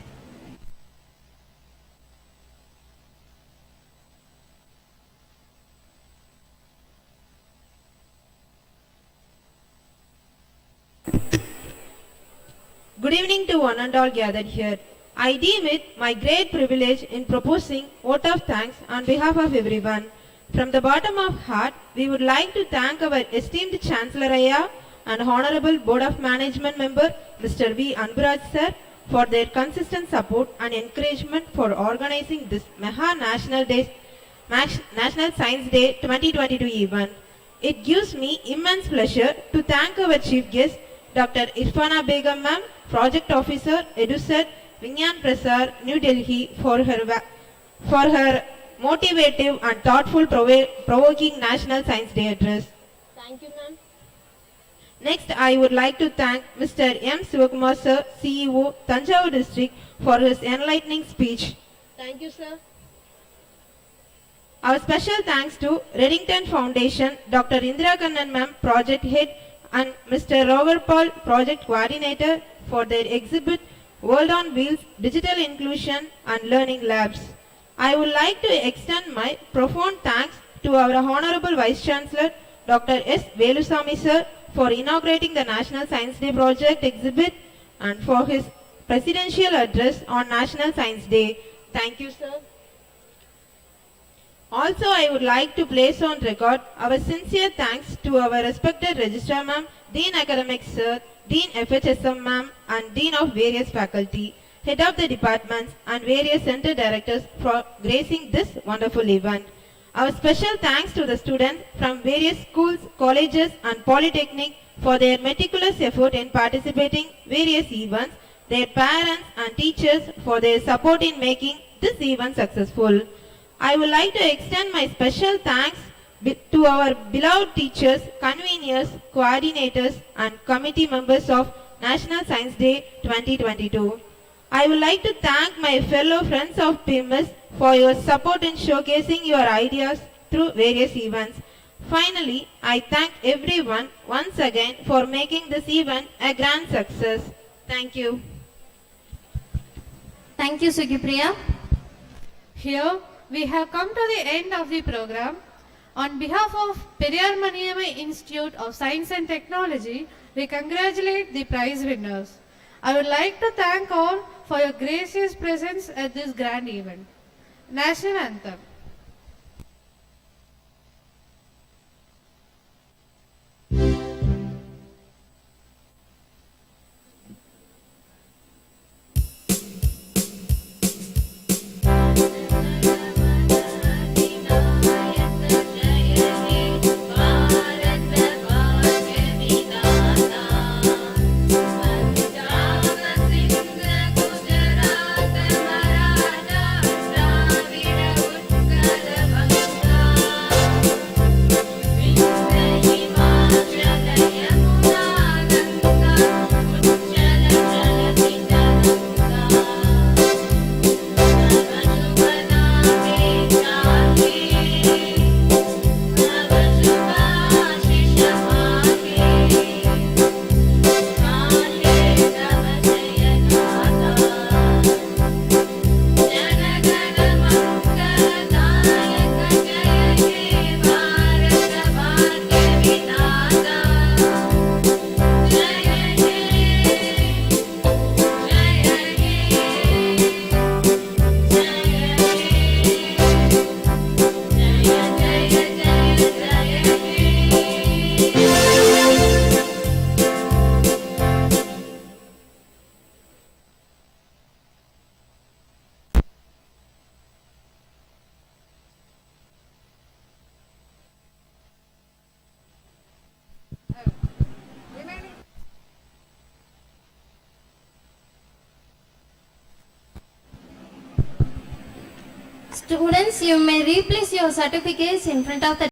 [SPEAKER 17] Good evening to one and all gathered here. I deem it my great privilege in proposing vote of thanks on behalf of everyone. From the bottom of heart, we would like to thank our esteemed Chancellor Arya and Honorable Board of Management Member Mr. V. Anburaj Sir for their consistent support and encouragement for organizing this National Science Day 2022 event. It gives me immense pleasure to thank our Chief Guest Dr. Irfana Begum Ma'am, Project Officer, EduSet, Vigyan Prasar, New Delhi for her motivative and thoughtful provoking National Science Day address.
[SPEAKER 10] Thank you, ma'am.
[SPEAKER 17] Next, I would like to thank Mr. M. Sivakumar Sir, CEO, Thanjavur District for his enlightening speech.
[SPEAKER 10] Thank you, sir.
[SPEAKER 17] Our special thanks to Reddington Foundation, Dr. Indira Kannan Ma'am, Project Head, and Mr. Robert Paul, Project Coordinator, for their exhibit World on Wheels, Digital Inclusion and Learning Labs. I would like to extend my profound thanks to our Honorable Vice Chancellor, Dr. S. Velusamy Sir, for inaugurating the National Science Day Project exhibit and for his presidential address on National Science Day. Thank you, sir. Also, I would like to place on record our sincere thanks to our respected Registrar Ma'am, Dean Academics Sir, Dean FHSM Ma'am, and Dean of various faculty, Head of the departments, and various center directors for gracing this wonderful event. Our special thanks to the students from various schools, colleges, and polytechnic for their meticulous effort in participating various events, their parents and teachers for their support in making this event successful. I would like to extend my special thanks to our beloved teachers, conveners, coordinators, and committee members of National Science Day 2022. I would like to thank my fellow friends of PMIST for your support in showcasing your ideas through various events. Finally, I thank everyone once again for making this event a grand success. Thank you.
[SPEAKER 10] Thank you, Sugipriya.
[SPEAKER 11] Here we have come to the end of the program. On behalf of Periyar Maniammai Institute of Science and Technology, we congratulate the prize winners. I would like to thank all for your gracious presence at this grand event. National Anthem.
[SPEAKER 10] Students, you may replace your certificates in front of the